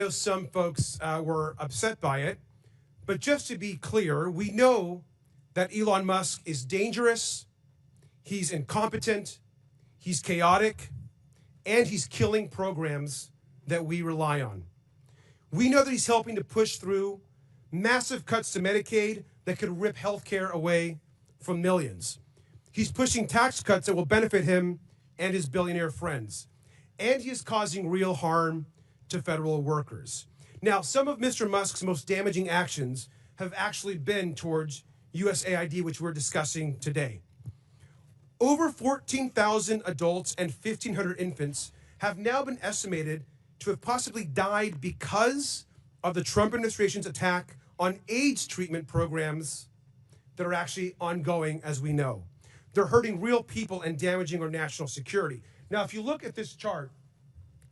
know some folks were upset by it, but just to be clear, we know that Elon Musk is dangerous, he's incompetent, he's chaotic, and he's killing programs that we rely on. We know that he's helping to push through massive cuts to Medicaid that could rip healthcare away from millions. He's pushing tax cuts that will benefit him and his billionaire friends. And he is causing real harm to federal workers. Now, some of Mr. Musk's most damaging actions have actually been towards USAID, which we're discussing today. Over 14,000 adults and 1,500 infants have now been estimated to have possibly died because of the Trump administration's attack on AIDS treatment programs that are actually ongoing, as we know. They're hurting real people and damaging our national security. Now, if you look at this chart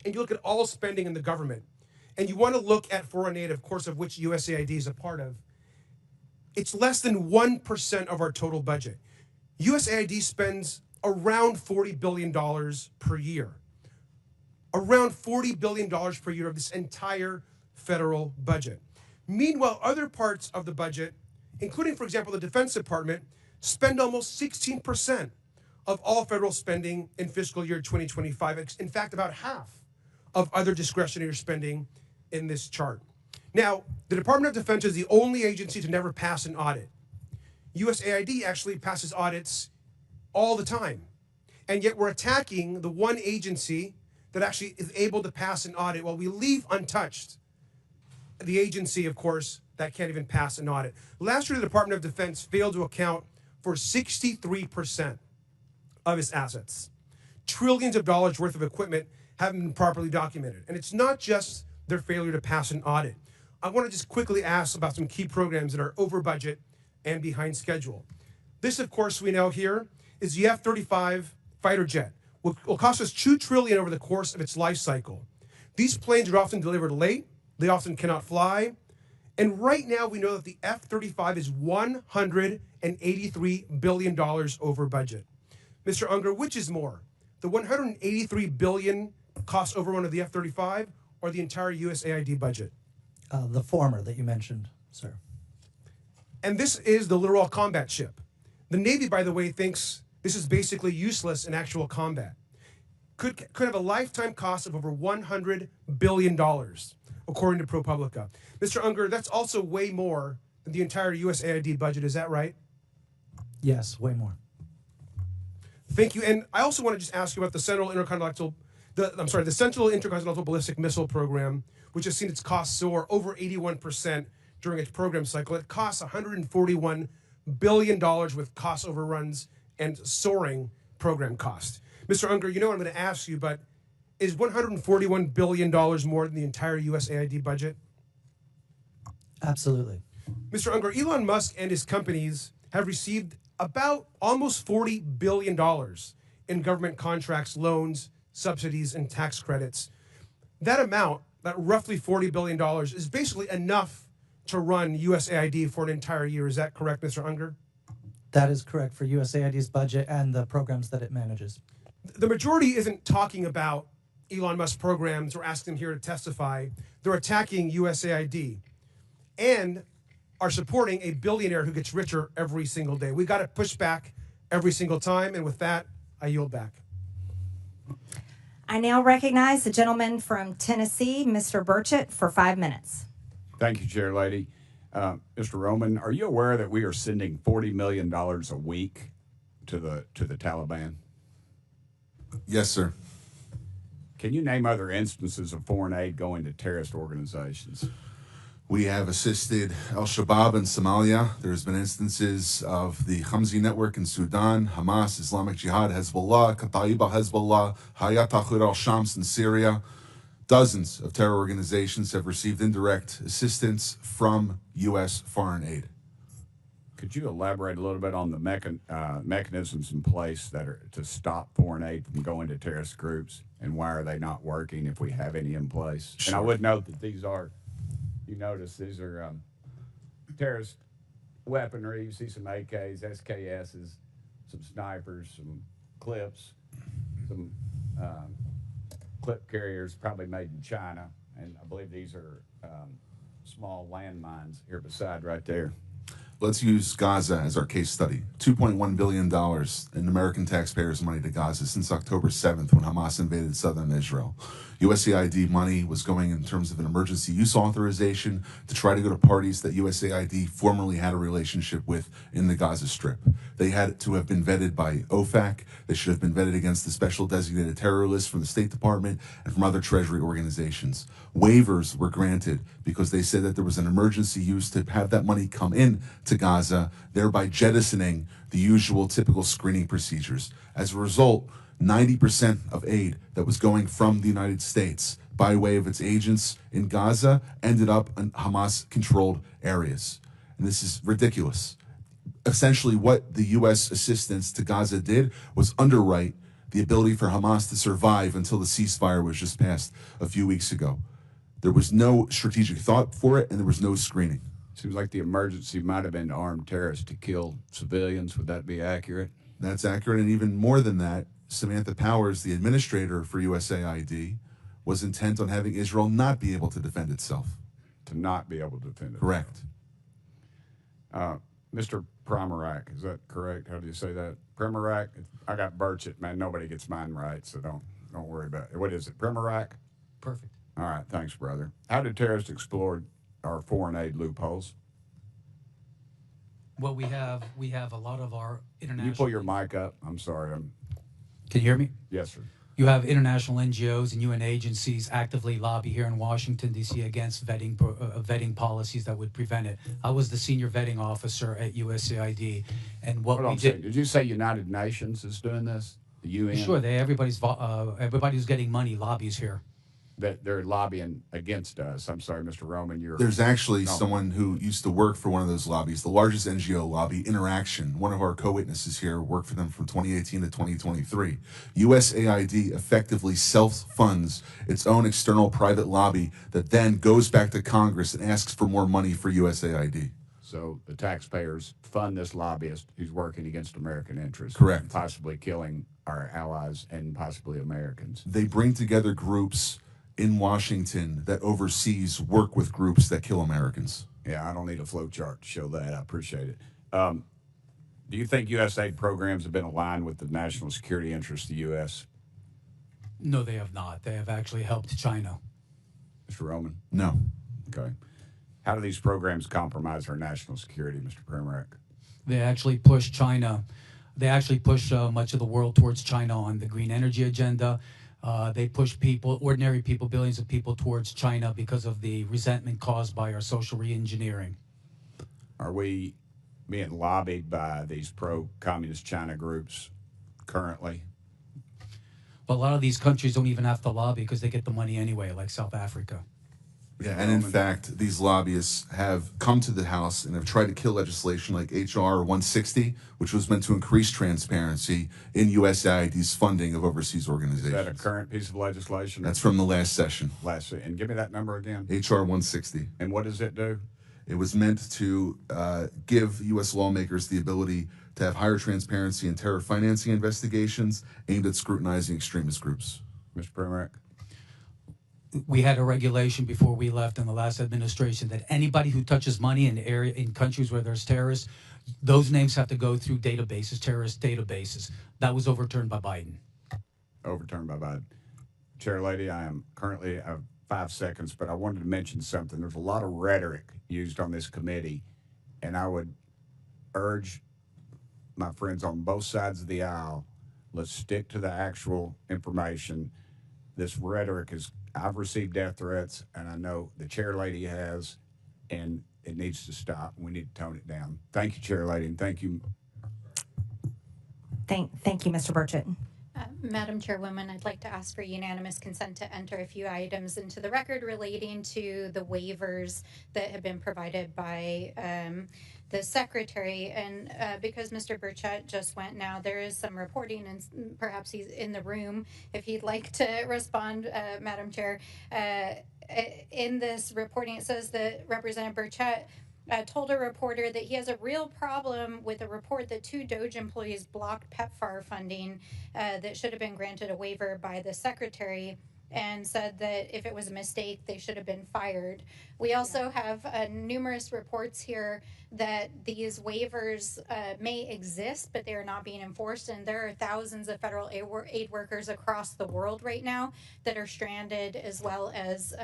and you look at all spending in the government, and you want to look at foreign aid, of course, of which USAID is a part of, it's less than 1% of our total budget. USAID spends around $40 billion per year. Around $40 billion per year of this entire federal budget. Meanwhile, other parts of the budget, including, for example, the Defense Department, spend almost 16% of all federal spending in fiscal year 2025. In fact, about half of other discretionary spending in this chart. Now, the Department of Defense is the only agency to never pass an audit. USAID actually passes audits all the time. And yet we're attacking the one agency that actually is able to pass an audit while we leave untouched the agency, of course, that can't even pass an audit. Last year, the Department of Defense failed to account for 63% of its assets. Trillions of dollars worth of equipment haven't been properly documented. And it's not just their failure to pass an audit. I want to just quickly ask about some key programs that are over budget and behind schedule. This, of course, we know here is the F-35 fighter jet. Will cost us $2 trillion over the course of its life cycle. These planes are often delivered late. They often cannot fly. And right now, we know that the F-35 is $183 billion over budget. Mr. Unger, which is more, the $183 billion cost overrun of the F-35 or the entire USAID budget? The former that you mentioned, sir. And this is the Littoral Combat Ship. The Navy, by the way, thinks this is basically useless in actual combat. Could have a lifetime cost of over $100 billion, according to ProPublica. Mr. Unger, that's also way more than the entire USAID budget. Is that right? Yes, way more. Thank you. And I also want to just ask you about the Central Intercontinental Ballistic Missile Program, which has seen its costs soar over 81% during its program cycle. It costs $141 billion with cost overruns and soaring program cost. Mr. Unger, you know what I'm going to ask you, but is $141 billion more than the entire USAID budget? Absolutely. Mr. Unger, Elon Musk and his companies have received about almost $40 billion in government contracts, loans, subsidies, and tax credits. That amount, that roughly $40 billion, is basically enough to run USAID for an entire year. Is that correct, Mr. Unger? That is correct for USAID's budget and the programs that it manages. The majority isn't talking about Elon Musk programs or asking them here to testify. They're attacking USAID and are supporting a billionaire who gets richer every single day. We got to push back every single time. And with that, I yield back. I now recognize the gentleman from Tennessee, Mr. Burchett, for 5 minutes. Thank you, Chair Lady. Mr. Roman, are you aware that we are sending $40 million a week to the Taliban? Yes, sir. Can you name other instances of foreign aid going to terrorist organizations? We have assisted al-Shabaab in Somalia. There's been instances of the Khamsi network in Sudan, Hamas, Islamic Jihad, Hezbollah, Kataib al-Hezbollah, Hayat Tahrir al-Shams in Syria. Dozens of terror organizations have received indirect assistance from U.S. foreign aid. Could you elaborate a little bit on the mechanisms in place that are to stop foreign aid from going to terrorist groups, and why are they not working if we have any in place? Sure. And I would note that these are, you notice these are terrorist weaponry. You see some AKs, SKSs, some snipers, some clips, some clip carriers probably made in China, And I believe these are small landmines here beside right there. Let's use Gaza as our case study. $2.1 billion in American taxpayers' money to Gaza since October 7th when Hamas invaded southern Israel. USAID money was going in terms of an emergency use authorization to try to go to parties that USAID formerly had a relationship with in the Gaza Strip. They had to have been vetted by OFAC. They should have been vetted against the special designated terror list from the State Department and from other Treasury organizations. Waivers were granted because they said that there was an emergency use to have that money come in to Gaza, thereby jettisoning the usual typical screening procedures. As a result, 90% of aid that was going from the United States by way of its agents in Gaza ended up in Hamas-controlled areas. And this is ridiculous. Essentially, what the U.S. assistance to Gaza did was underwrite the ability for Hamas to survive until the ceasefire was just passed a few weeks ago. There was no strategic thought for it, and there was no screening. Seems like the emergency might have been armed terrorists to kill civilians. Would that be accurate? That's accurate, and even more than that, Samantha Powers, the administrator for USAID, was intent on having Israel not be able to defend itself. To not be able to defend it. Correct. Mr. Primorak, is that correct? How do you say that? Primorak? I got Burchett, man. Nobody gets mine right, so don't worry about it. What is it? Primorak? Perfect. All right, thanks, brother. How did terrorists exploit our foreign aid loopholes? Well, we have a lot of our Can international. you pull your mic up? I'm sorry. Can you hear me? Yes, sir. You have international NGOs and UN agencies actively lobby here in Washington, D.C. against vetting policies that would prevent it. I was the senior vetting officer at USAID, and what Hold on we a second. Did you say United Nations is doing this? The UN? Sure, everybody who's getting money lobbies here. That they're lobbying against us. I'm sorry, Mr. Roman. There's actually someone who used to work for one of those lobbies, the largest NGO lobby, Interaction. One of our co-witnesses here worked for them from 2018 to 2023. USAID effectively self-funds its own external private lobby that then goes back to Congress and asks for more money for USAID. So the taxpayers fund this lobbyist who's working against American interests. Correct. Possibly killing our allies and possibly Americans. They bring together groups in Washington that overseas work with groups that kill Americans. Yeah, I don't need a flow chart to show that. I appreciate it. Do you think USAID programs have been aligned with the national security interests of the U.S.? No, they have not. They have actually helped China. Mr. Roman? No. Okay. How do these programs compromise our national security, Mr. Primorak? They actually push China. They actually push much of the world towards China on the green energy agenda. They push people, ordinary people, billions of people towards China because of the resentment caused by our social re-engineering. Are we being lobbied by these pro-communist China groups currently? But a lot of these countries don't even have to lobby because they get the money anyway, like South Africa. Yeah, and in fact, these lobbyists have come to the House and have tried to kill legislation like H.R. 160, which was meant to increase transparency in USAID's funding of overseas organizations. Is that a current piece of legislation? That's from the last session. And give me that number again. H.R. 160. And what does it do? It was meant to give U.S. lawmakers the ability to have higher transparency in terror financing investigations aimed at scrutinizing extremist groups. Mr. Primorak? We had a regulation before we left in the last administration that anybody who touches money in countries where there's terrorists, those names have to go through databases, terrorist databases. That was overturned by Biden. Overturned by Biden. Chair Lady, I am currently, I have 5 seconds, but I wanted to mention something. There's a lot of rhetoric used on this committee, and I would urge my friends on both sides of the aisle, let's stick to the actual information. This rhetoric is, I've received death threats, and I know the chair lady has, and it needs to stop. We need to tone it down. Thank you, Chair Lady, and thank you. Thank you, Mr. Burchett. Madam Chairwoman, I'd like to ask for unanimous consent to enter a few items into the record relating to the waivers that have been provided by the Secretary. And because Mr. Burchett just went now, there is some reporting, and perhaps he's in the room if he'd like to respond, Madam Chair. In this reporting, it says that Representative Burchett told a reporter that he has a real problem with a report that 2 DOGE employees blocked PEPFAR funding that should have been granted a waiver by the Secretary. and said that if it was a mistake, they should have been fired. We also have numerous reports here that these waivers may exist, but they are not being enforced. And there are thousands of federal aid workers across the world right now that are stranded, as well as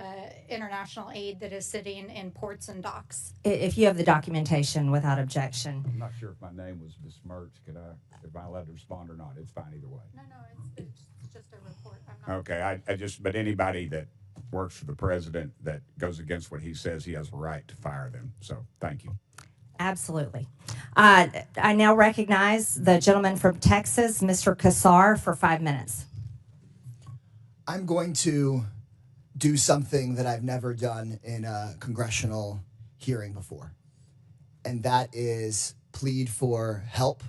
international aid that is sitting in ports and docks. If you have the documentation without objection. I'm not sure if my name was besmirched. Am I allowed to respond or not? It's fine either way. No, it's just a report. I'm not. Okay, but anybody that works for the president that goes against what he says, he has a right to fire them. So thank you. Absolutely. I now recognize the gentleman from Texas, Mr. Kassar, for 5 minutes. I'm going to do something that I've never done in a congressional hearing before, and that is plead for help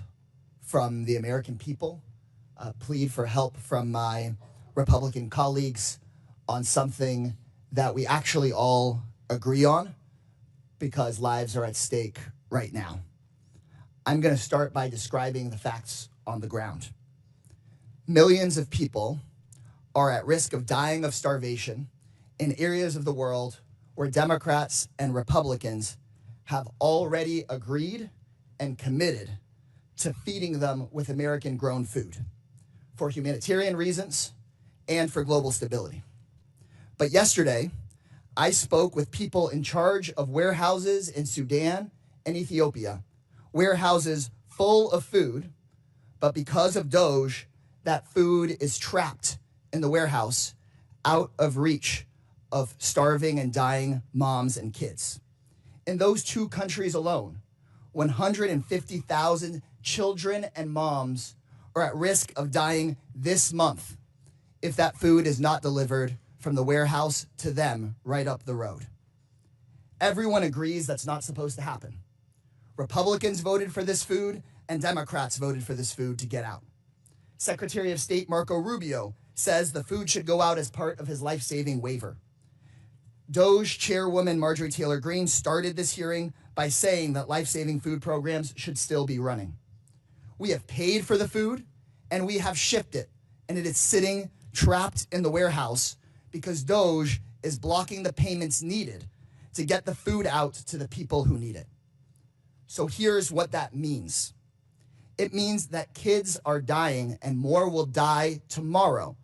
from the American people, plead for help from my Republican colleagues on something that we actually all agree on, because lives are at stake right now. I'm going to start by describing the facts on the ground. Millions of people are at risk of dying of starvation in areas of the world where Democrats and Republicans have already agreed and committed to feeding them with American-grown food for humanitarian reasons and for global stability. But yesterday, I spoke with people in charge of warehouses in Sudan and Ethiopia, warehouses full of food, but because of DOGE, that food is trapped in the warehouse, out of reach of starving and dying moms and kids. In those two countries alone, 150,000 children and moms are at risk of dying this month if that food is not delivered from the warehouse to them right up the road. Everyone agrees that's not supposed to happen. Republicans voted for this food, and Democrats voted for this food to get out. Secretary of State Marco Rubio says the food should go out as part of his life-saving waiver. DOGE Chairwoman Marjorie Taylor Greene started this hearing by saying that life-saving food programs should still be running. We have paid for the food, and we have shipped it, and it is sitting trapped in the warehouse because DOGE is blocking the payments needed to get the food out to the people who need it. So here's what that means. It means that kids are dying, and more will die tomorrow,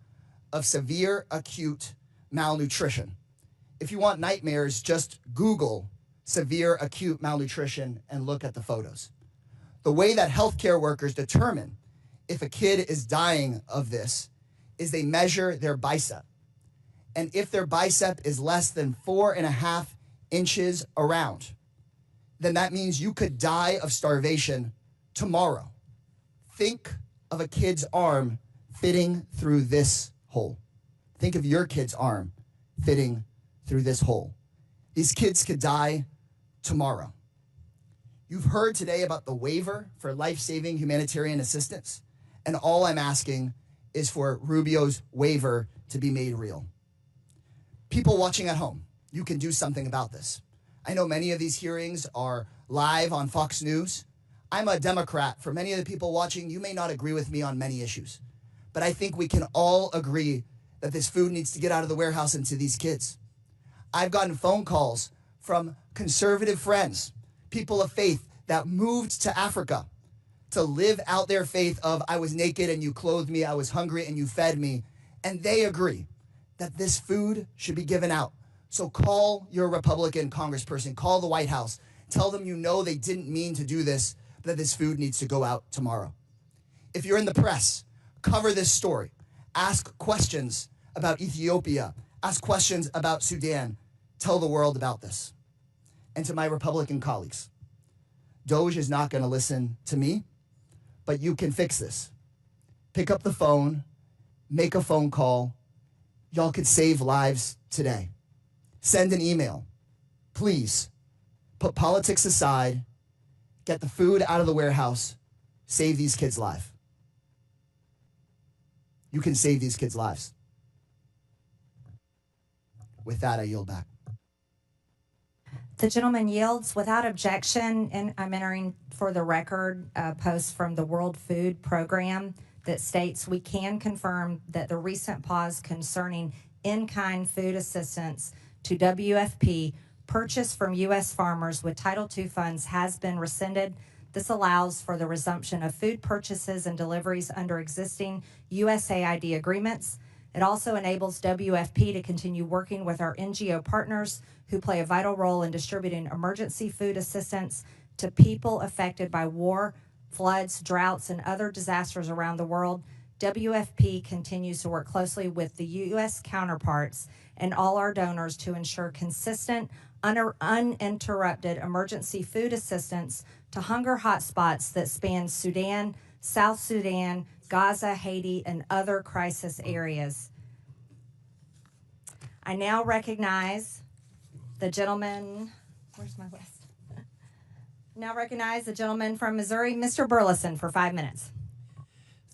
of severe acute malnutrition. If you want nightmares, just Google severe acute malnutrition and look at the photos. The way that healthcare workers determine if a kid is dying of this is they measure their bicep. And if their bicep is less than 4.5 inches around, then that means you could die of starvation tomorrow. Think of a kid's arm fitting through this hole. Think of your kid's arm fitting through this hole. These kids could die tomorrow. You've heard today about the waiver for life-saving humanitarian assistance, and all I'm asking is for Rubio's waiver to be made real. People watching at home, you can do something about this. I know many of these hearings are live on Fox News. I'm a Democrat. For many of the people watching, you may not agree with me on many issues, but I think we can all agree that this food needs to get out of the warehouse and to these kids. I've gotten phone calls from conservative friends, people of faith that moved to Africa to live out their faith of I was naked and you clothed me, I was hungry and you fed me, and they agree that this food should be given out. So call your Republican congressperson, call the White House, tell them you know they didn't mean to do this, but that this food needs to go out tomorrow. If you're in the press, cover this story. Ask questions about Ethiopia. Ask questions about Sudan. Tell the world about this. And to my Republican colleagues, DOGE is not going to listen to me, but you can fix this. Pick up the phone, make a phone call. Y'all could save lives today. Send an email. Please put politics aside, get the food out of the warehouse, save these kids' lives. You can save these kids' lives. With that, I yield back. The gentleman yields without objection, and I'm entering for the record a post from the World Food Program that states we can confirm that the recent pause concerning in-kind food assistance to WFP purchased from U.S. farmers with Title II funds has been rescinded. This allows for the resumption of food purchases and deliveries under existing USAID agreements. It also enables WFP to continue working with our NGO partners who play a vital role in distributing emergency food assistance to people affected by war, floods, droughts, and other disasters around the world. WFP continues to work closely with the U.S. counterparts and all our donors to ensure consistent, uninterrupted emergency food assistance to hunger hotspots that span Sudan, South Sudan, Gaza, Haiti, and other crisis areas. I now recognize the gentleman, where's my list? Now recognize the gentleman from Missouri, Mr. Burleson, for 5 minutes.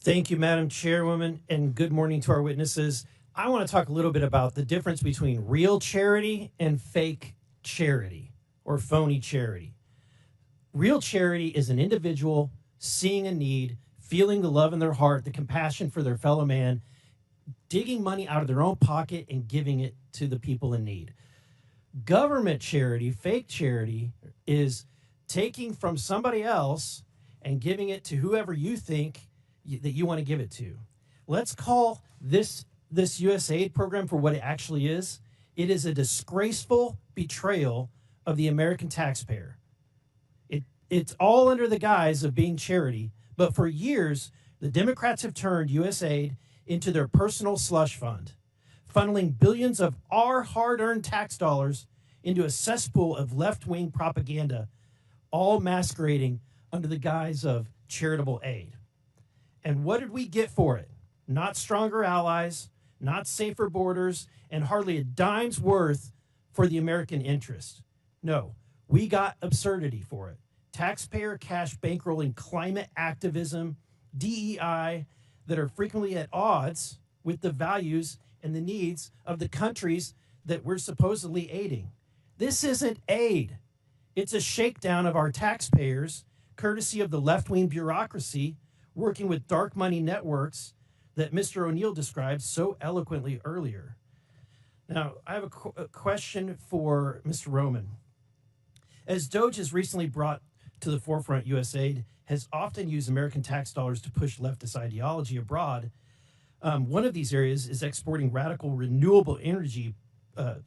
Thank you, Madam Chairwoman, and good morning to our witnesses. I want to talk a little bit about the difference between real charity and fake charity or phony charity. Real charity is an individual seeing a need, feeling the love in their heart, the compassion for their fellow man, digging money out of their own pocket and giving it to the people in need. Government charity, fake charity, is taking from somebody else and giving it to whoever you think that you want to give it to. Let's call this USAID program for what it actually is. It is a disgraceful betrayal of the American taxpayer. It's all under the guise of being charity, but for years, the Democrats have turned USAID into their personal slush fund, funneling billions of our hard-earned tax dollars into a cesspool of left-wing propaganda, all masquerading under the guise of charitable aid. And what did we get for it? Not stronger allies, not safer borders, and hardly a dime's worth for the American interest. No, we got absurdity for it. Taxpayer cash bankrolling climate activism, DEI, that are frequently at odds with the values and the needs of the countries that we're supposedly aiding. This isn't aid. It's a shakedown of our taxpayers, courtesy of the left-wing bureaucracy working with dark money networks that Mr. O'Neill described so eloquently earlier. Now, I have a question for Mr. Roman. As DOGE has recently brought to the forefront, USAID has often used American tax dollars to push leftist ideology abroad. One of these areas is exporting radical renewable energy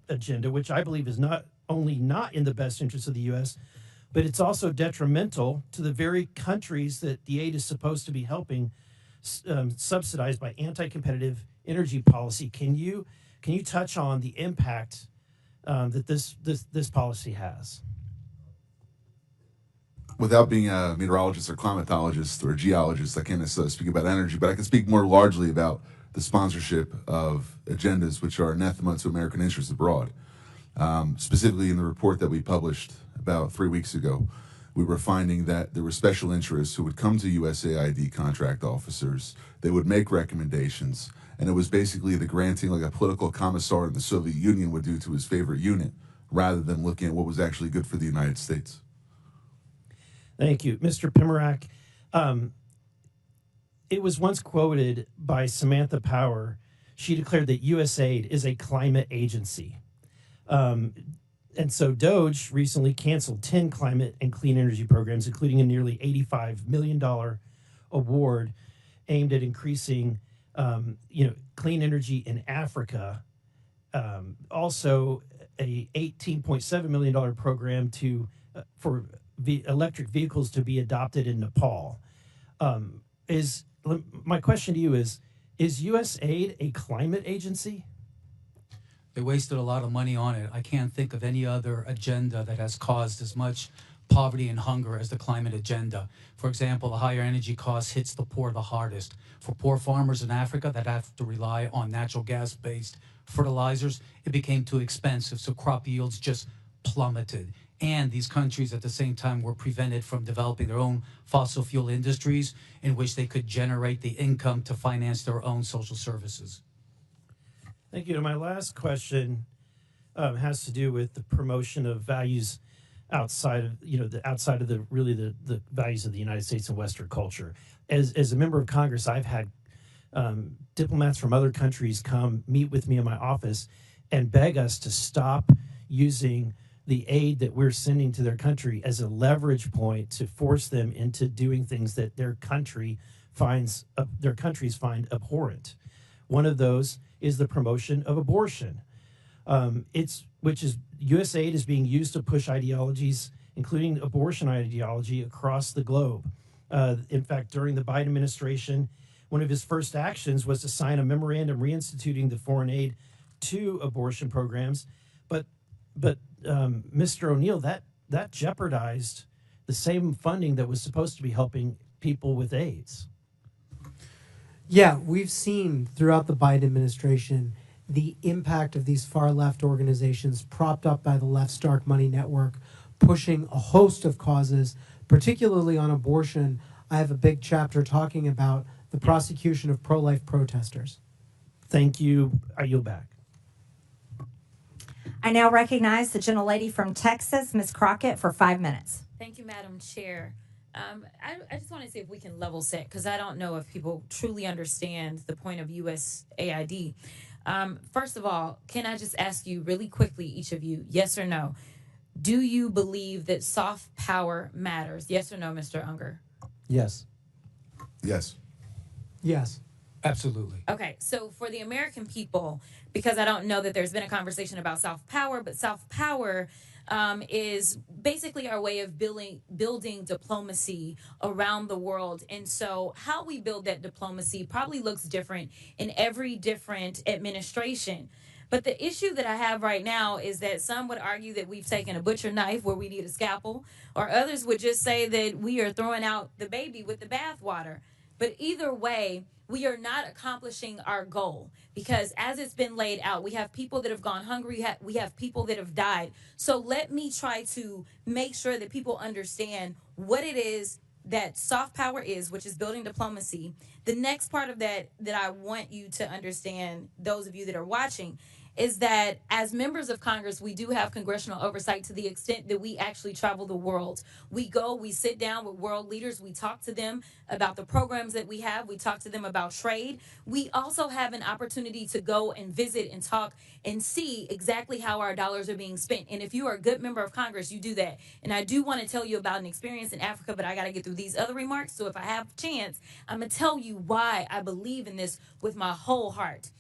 agenda, which I believe is not only not in the best interest of the U.S., but it's also detrimental to the very countries that the aid is supposed to be helping, subsidized by anti-competitive energy policy. Can you touch on the impact that this policy has? Without being a meteorologist or climatologist or a geologist, I can't necessarily speak about energy, but I can speak more largely about the sponsorship of agendas which are anathema to American interests abroad. Specifically in the report that we published about 3 weeks ago, we were finding that there were special interests who would come to USAID contract officers, they would make recommendations, and it was basically the granting like a political commissar in the Soviet Union would do to his favorite unit, rather than looking at what was actually good for the United States. Thank you. Mr. Pimarack, it was once quoted by Samantha Power. She declared that USAID is a climate agency. And so DOGE recently canceled 10 climate and clean energy programs, including a nearly $85 million award aimed at increasing clean energy in Africa. Also, a $18.7 million program for electric vehicles to be adopted in Nepal. My question to you is USAID a climate agency? They wasted a lot of money on it. I can't think of any other agenda that has caused as much poverty and hunger as the climate agenda. For example, the higher energy cost hits the poor the hardest. For poor farmers in Africa that have to rely on natural gas-based fertilizers, it became too expensive, so crop yields just plummeted. And these countries at the same time were prevented from developing their own fossil fuel industries in which they could generate the income to finance their own social services. Thank you. And my last question has to do with the promotion of values outside of the values of the United States and Western culture. As a member of Congress, I've had diplomats from other countries come meet with me in my office and beg us to stop using the aid that we're sending to their country as a leverage point to force them into doing things that their countries find abhorrent. One of those is the promotion of abortion. USAID is being used to push ideologies, including abortion ideology, across the globe. In fact, during the Biden administration, one of his first actions was to sign a memorandum reinstituting the foreign aid to abortion programs. But Mr. O'Neill, that jeopardized the same funding that was supposed to be helping people with AIDS. Yeah, we've seen throughout the Biden administration the impact of these far left organizations propped up by the left's dark money network, pushing a host of causes, particularly on abortion. I have a big chapter talking about the prosecution of pro-life protesters. Thank you. I yield back. I now recognize the gentlelady from Texas, Ms. Crockett, for 5 minutes. Thank you, Madam Chair. I just want to see if we can level set, because I don't know if people truly understand the point of USAID. First of all, can I just ask you really quickly, each of you, yes or no? Do you believe that soft power matters? Yes or no, Mr. Unger? Yes. Yes. Yes. Absolutely. Okay, so for the American people, because I don't know that there's been a conversation about soft power, but soft power is basically our way of building diplomacy around the world. And so how we build that diplomacy probably looks different in every different administration. But the issue that I have right now is that some would argue that we've taken a butcher knife where we need a scalpel, or others would just say that we are throwing out the baby with the bathwater. But either way, we are not accomplishing our goal, because as it's been laid out, we have people that have gone hungry, we have people that have died. So let me try to make sure that people understand what it is that soft power is, which is building diplomacy. The next part of that I want you to understand, those of you that are watching, is that as members of Congress, we do have congressional oversight to the extent that we actually travel the world. We go, we sit down with world leaders, we talk to them about the programs that we have, we talk to them about trade. We also have an opportunity to go and visit and talk and see exactly how our dollars are being spent. And if you are a good member of Congress, you do that. And I do want to tell you about an experience in Africa, but I got to get through these other remarks. So if I have a chance, I'm going to tell you why I believe in this with my whole heart.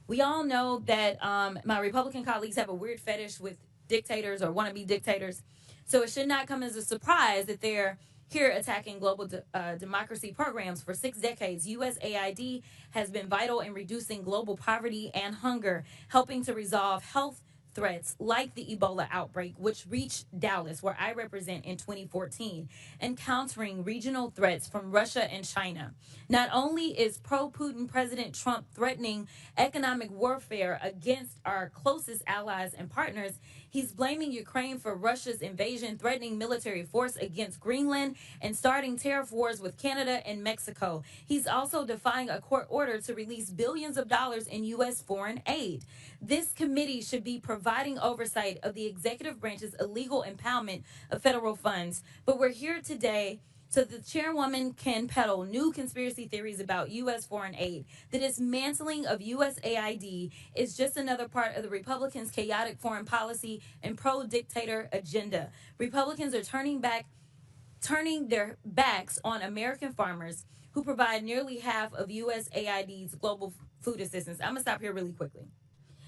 We all know that my Republican colleagues have a weird fetish with dictators or wannabe dictators. So it should not come as a surprise that they're here attacking global democracy programs. For 6 decades, USAID has been vital in reducing global poverty and hunger, helping to resolve health threats like the Ebola outbreak, which reached Dallas, where I represent, in 2014, and countering regional threats from Russia and China. Not only is pro-Putin President Trump threatening economic warfare against our closest allies and partners, he's blaming Ukraine for Russia's invasion, threatening military force against Greenland, and starting tariff wars with Canada and Mexico. He's also defying a court order to release billions of dollars in U.S. foreign aid. This committee should be providing oversight of the executive branch's illegal impoundment of federal funds. But we're here today so the chairwoman can peddle new conspiracy theories about U.S. foreign aid. The dismantling of USAID is just another part of the Republicans' chaotic foreign policy and pro-dictator agenda. Republicans are turning their backs on American farmers who provide nearly half of USAID's global food assistance. I'm going to stop here really quickly,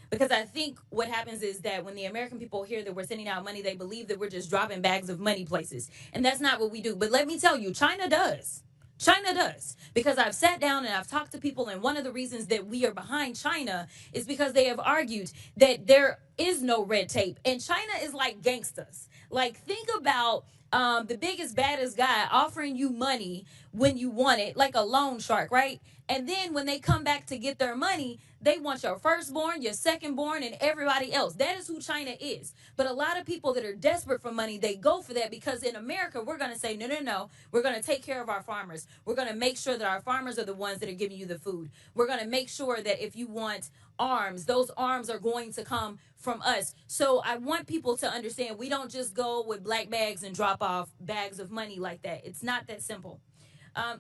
because I think what happens is that when the American people hear that we're sending out money, they believe that we're just dropping bags of money places. And that's not what we do. But let me tell you, China does. China does. Because I've sat down and I've talked to people, and one of the reasons that we are behind China is because they have argued that there is no red tape. And China is like gangsters. Like, think about the biggest, baddest guy offering you money when you want it, like a loan shark, right? And then when they come back to get their money, they want your firstborn, your secondborn, and everybody else. That is who China is. But a lot of people that are desperate for money, they go for that, because in America, we're going to say, no. We're going to take care of our farmers. We're going to make sure that our farmers are the ones that are giving you the food. We're going to make sure that if you want arms, those arms are going to come from us. So I want people to understand, we don't just go with black bags and drop off bags of money like that. It's not that simple.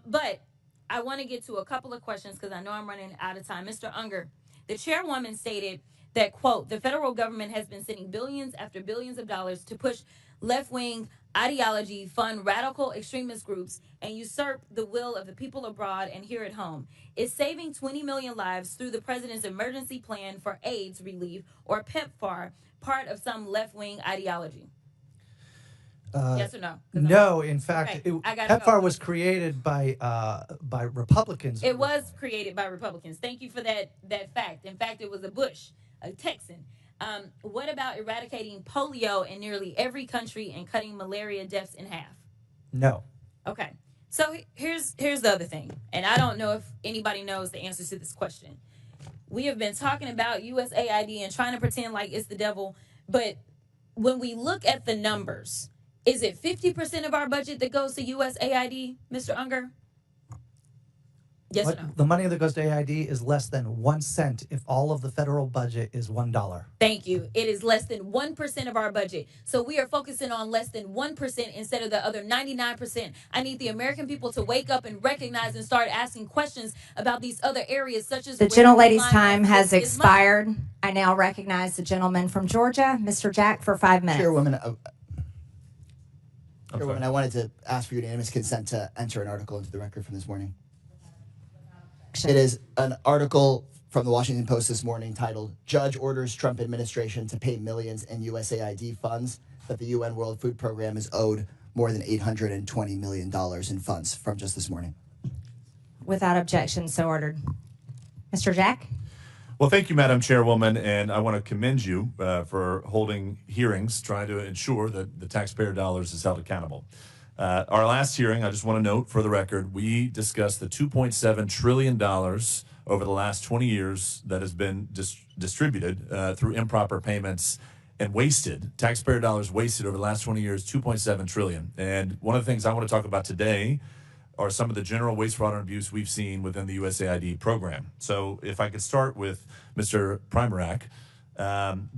But I want to get to a couple of questions because I know I'm running out of time. Mr. Unger, the chairwoman stated that, quote, the federal government has been sending billions after billions of dollars to push left-wing ideology, fund radical extremist groups, and usurp the will of the people abroad and here at home. Is saving 20 million lives through the president's emergency plan for AIDS relief, or PEPFAR, part of some left-wing ideology? Yes or no? No, in fact, Okay, I gotta PEPFAR go. was created by Republicans. It was created by Republicans. Thank you for that fact. In fact, it was a Bush, a Texan. What about eradicating polio in nearly every country and cutting malaria deaths in half? No. Okay. So here's the other thing, and I don't know if anybody knows the answer to this question. We have been talking about USAID and trying to pretend like it's the devil, but when we look at the numbers, is it 50% of our budget that goes to USAID, Mr. Unger? Yes or no? The money that goes to AID is less than 1 cent if all of the federal budget is $1. Thank you. It is less than 1% of our budget. So we are focusing on less than 1% instead of the other 99%. I need the American people to wake up and recognize and start asking questions about these other areas, such as The gentlelady's time has expired. I now recognize the gentleman from Georgia, Mr. Jack, for 5 minutes. Chairwoman, I wanted to ask for unanimous consent to enter an article into the record from this morning. It is an article from the Washington Post this morning titled, Judge Orders Trump Administration to Pay Millions in USAID Funds that the UN World Food Program is owed more than $820 million in funds, from just this morning. Without objection, so ordered. Mr. Jack? Well, thank you, Madam Chairwoman, and I want to commend you for holding hearings, trying to ensure that the taxpayer dollars is held accountable. Our last hearing, I just want to note for the record, we discussed the $2.7 trillion over the last 20 years that has been distributed through improper payments and wasted, taxpayer dollars wasted over the last 20 years, $2.7 trillion. And one of the things I want to talk about today are some of the general waste, fraud, and abuse we've seen within the USAID program. So if I could start with Mr. Primarak,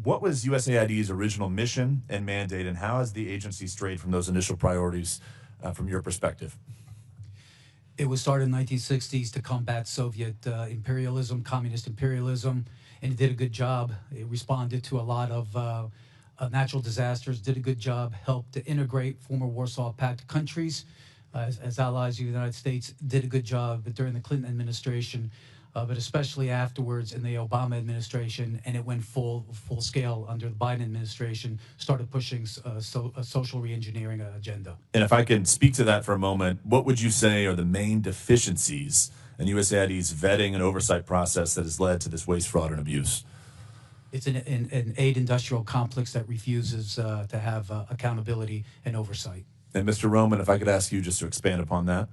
what was USAID's original mission and mandate, and how has the agency strayed from those initial priorities from your perspective? It was started in the 1960s to combat Soviet imperialism, communist imperialism, and it did a good job. It responded to a lot of natural disasters, did a good job, helped to integrate former Warsaw Pact countries as allies of the United States, did a good job during the Clinton administration, but especially afterwards in the Obama administration, and it went full scale under the Biden administration, started pushing a social reengineering agenda. And if I can speak to that for a moment, what would you say are the main deficiencies in USAID's vetting and oversight process that has led to this waste, fraud, and abuse? It's an aid industrial complex that refuses to have accountability and oversight. And Mr. Roman, if I could ask you just to expand upon that.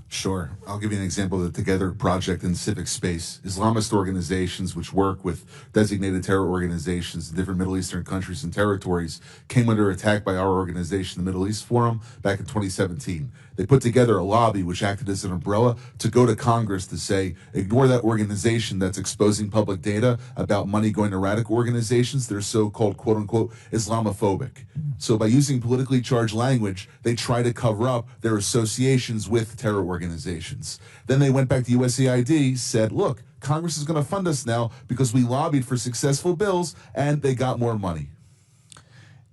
Sure. I'll give you an example of the Together project in civic space. Islamist organizations which work with designated terror organizations in different Middle Eastern countries and territories came under attack by our organization, the Middle East Forum, back in 2017. They put together a lobby which acted as an umbrella to go to Congress to say, ignore that organization that's exposing public data about money going to radical organizations that are so-called, quote-unquote, Islamophobic. So by using politically charged language, they try to cover up their associations with terror organizations. Then they went back to USAID, said, look, Congress is going to fund us now because we lobbied for successful bills, and they got more money.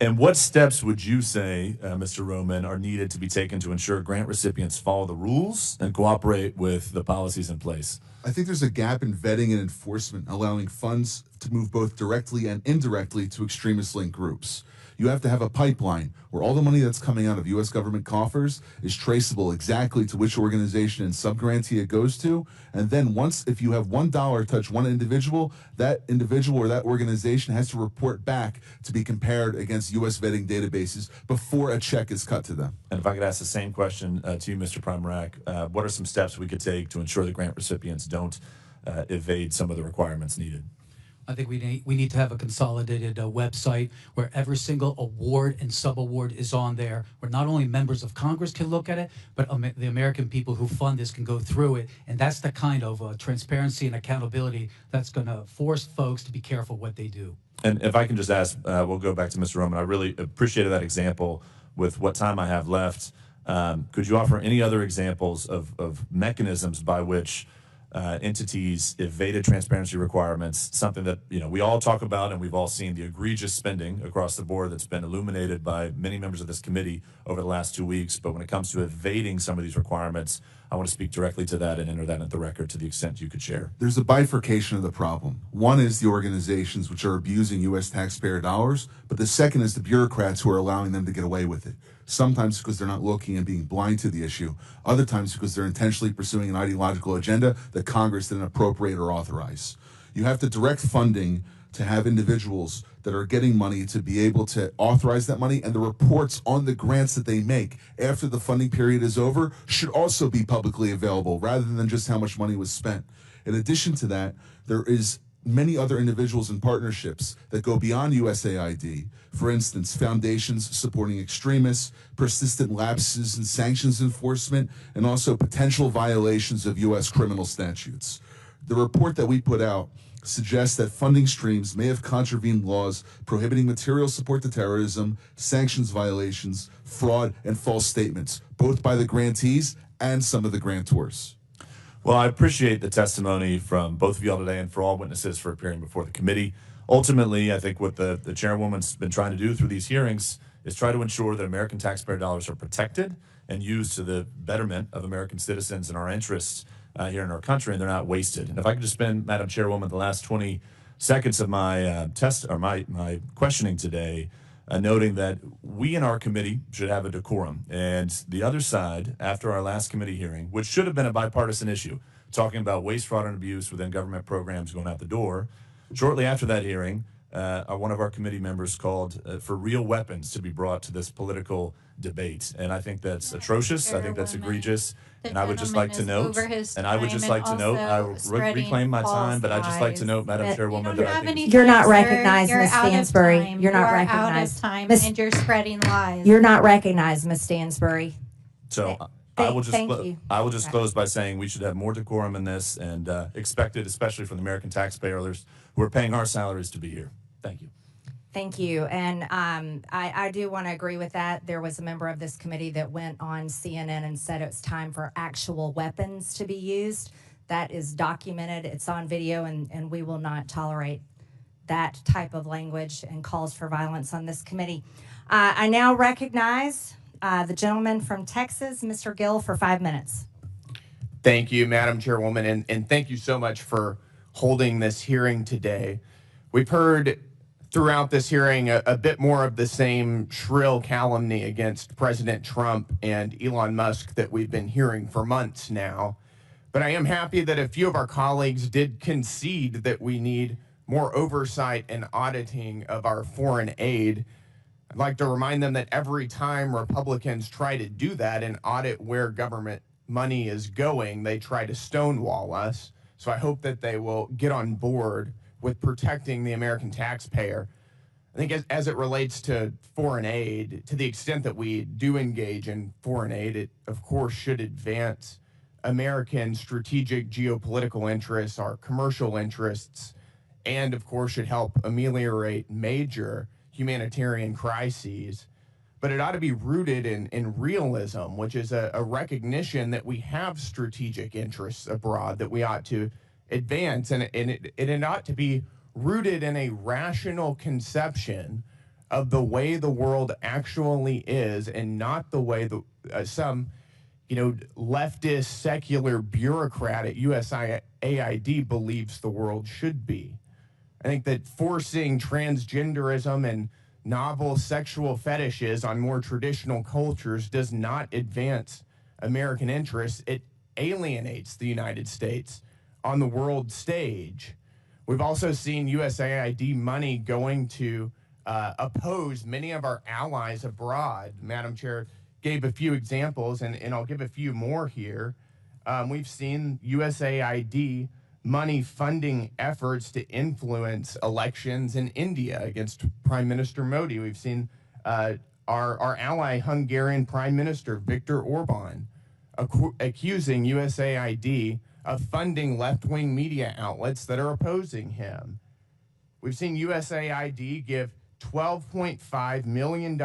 And what steps would you say, Mr. Roman, are needed to be taken to ensure grant recipients follow the rules and cooperate with the policies in place? I think there's a gap in vetting and enforcement, allowing funds to move both directly and indirectly to extremist-linked groups. You have to have a pipeline where all the money that's coming out of U.S. government coffers is traceable exactly to which organization and subgrantee it goes to. And then once, if you have $1 touch one individual, that individual or that organization has to report back to be compared against U.S. vetting databases before a check is cut to them. And if I could ask the same question to you, Mr. Primarak, what are some steps we could take to ensure the grant recipients don't evade some of the requirements needed? I think we need to have a consolidated website where every single award and sub-award is on there, where not only members of Congress can look at it, but the American people who fund this can go through it. And that's the kind of transparency and accountability that's going to force folks to be careful what they do. And if I can just ask, we'll go back to Mr. Roman. I really appreciated that example with what time I have left. Could you offer any other examples of mechanisms by which entities evaded transparency requirements, something that we all talk about, and we've all seen the egregious spending across the board that's been illuminated by many members of this committee over the last 2 weeks. But when it comes to evading some of these requirements, I want to speak directly to that and enter that into the record to the extent you could share. There's a bifurcation of the problem. One is the organizations which are abusing U.S. taxpayer dollars, but the second is the bureaucrats who are allowing them to get away with it. Sometimes because they're not looking and being blind to the issue, other times because they're intentionally pursuing an ideological agenda that Congress didn't appropriate or authorize. You have to direct funding to have individuals that are getting money to be able to authorize that money, and the reports on the grants that they make after the funding period is over should also be publicly available rather than just how much money was spent. In addition to that, there is many other individuals and partnerships that go beyond USAID. For instance, foundations supporting extremists, persistent lapses in sanctions enforcement, and also potential violations of U.S. criminal statutes. The report that we put out suggests that funding streams may have contravened laws prohibiting material support to terrorism, sanctions violations, fraud, and false statements, both by the grantees and some of the grantors. Well, I appreciate the testimony from both of y'all today and for all witnesses for appearing before the committee. Ultimately, I think what the chairwoman's been trying to do through these hearings is try to ensure that American taxpayer dollars are protected and used to the betterment of American citizens and our interests here in our country, and they're not wasted. And if I could just spend, Madam Chairwoman, the last 20 seconds of my my questioning today, noting that we in our committee should have a decorum, and the other side, after our last committee hearing, which should have been a bipartisan issue, talking about waste, fraud, and abuse within government programs going out the door, shortly after that hearing, one of our committee members called for real weapons to be brought to this political debate, and I think that's atrocious. I think that's egregious. And I would just like to note, I will reclaim my time, but I'd just like to note, Madam Chairwoman, that I think You're not recognized, Ms. Stansbury. You're not recognized. And you're spreading lies. You're not recognized, Ms. Stansbury. so. I will just close by saying we should have more decorum in this, and expect it, especially from the American taxpayers who are paying our salaries to be here. Thank you. Thank you. And I do want to agree with that. There was a member of this committee that went on CNN and said it's time for actual weapons to be used. That is documented. It's on video, and we will not tolerate that type of language and calls for violence on this committee. I now recognize the gentleman from Texas, Mr. Gill, for 5 minutes. Thank you, Madam Chairwoman, and thank you so much for holding this hearing today. We've heard throughout this hearing a bit more of the same shrill calumny against President Trump and Elon Musk that we've been hearing for months now. But I am happy that a few of our colleagues did concede that we need more oversight and auditing of our foreign aid. I'd like to remind them that every time Republicans try to do that and audit where government money is going, they try to stonewall us. So I hope that they will get on board with protecting the American taxpayer. I think as it relates to foreign aid, to the extent that we do engage in foreign aid, it of course should advance American strategic geopolitical interests, our commercial interests, and of course should help ameliorate major humanitarian crises. But it ought to be rooted in realism, which is a recognition that we have strategic interests abroad that we ought to advance, and it ought to be rooted in a rational conception of the way the world actually is, and not the way some leftist secular bureaucrat at USAID believes the world should be. I think that forcing transgenderism and novel sexual fetishes on more traditional cultures does not advance American interests. It alienates the United States on the world stage. We've also seen USAID money going to oppose many of our allies abroad. Madam Chair gave a few examples, and I'll give a few more here. We've seen USAID money funding efforts to influence elections in India against Prime Minister Modi. We've seen our ally Hungarian Prime Minister Viktor Orban accusing USAID of funding left-wing media outlets that are opposing him. We've seen USAID give $12.5 million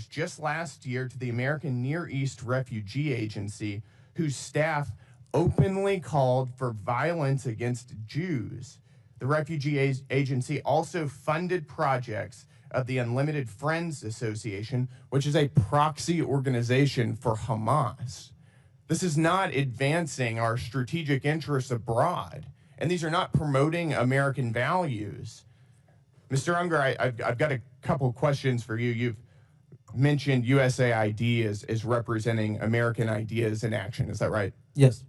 just last year to the American Near East Refugee Agency, whose staff openly called for violence against Jews. The Refugee Agency also funded projects of the Unlimited Friends Association, which is a proxy organization for Hamas. This is not advancing our strategic interests abroad, and these are not promoting American values. Mr. Unger, I've got a couple questions for you. You've mentioned USAID as representing American ideas in action. Is that right? Yes.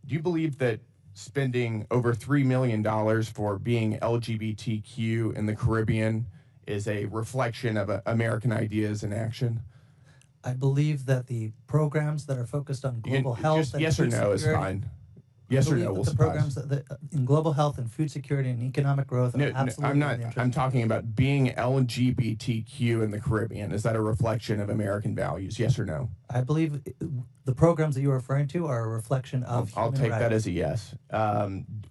Do you believe that spending over $3 million for being LGBTQ in the Caribbean is a reflection of American ideas in action? I believe that the programs that are focused on global health just and yes or food no is security, fine. Yes or no will the suffice. programs that in global health and food security and economic growth are absolutely I'm not. in the interest I'm of- talking about being LGBTQ in the Caribbean. Is that a reflection of American values? Yes or no? I believe the programs that you're referring to are a reflection of I'll human take rights. that as a yes.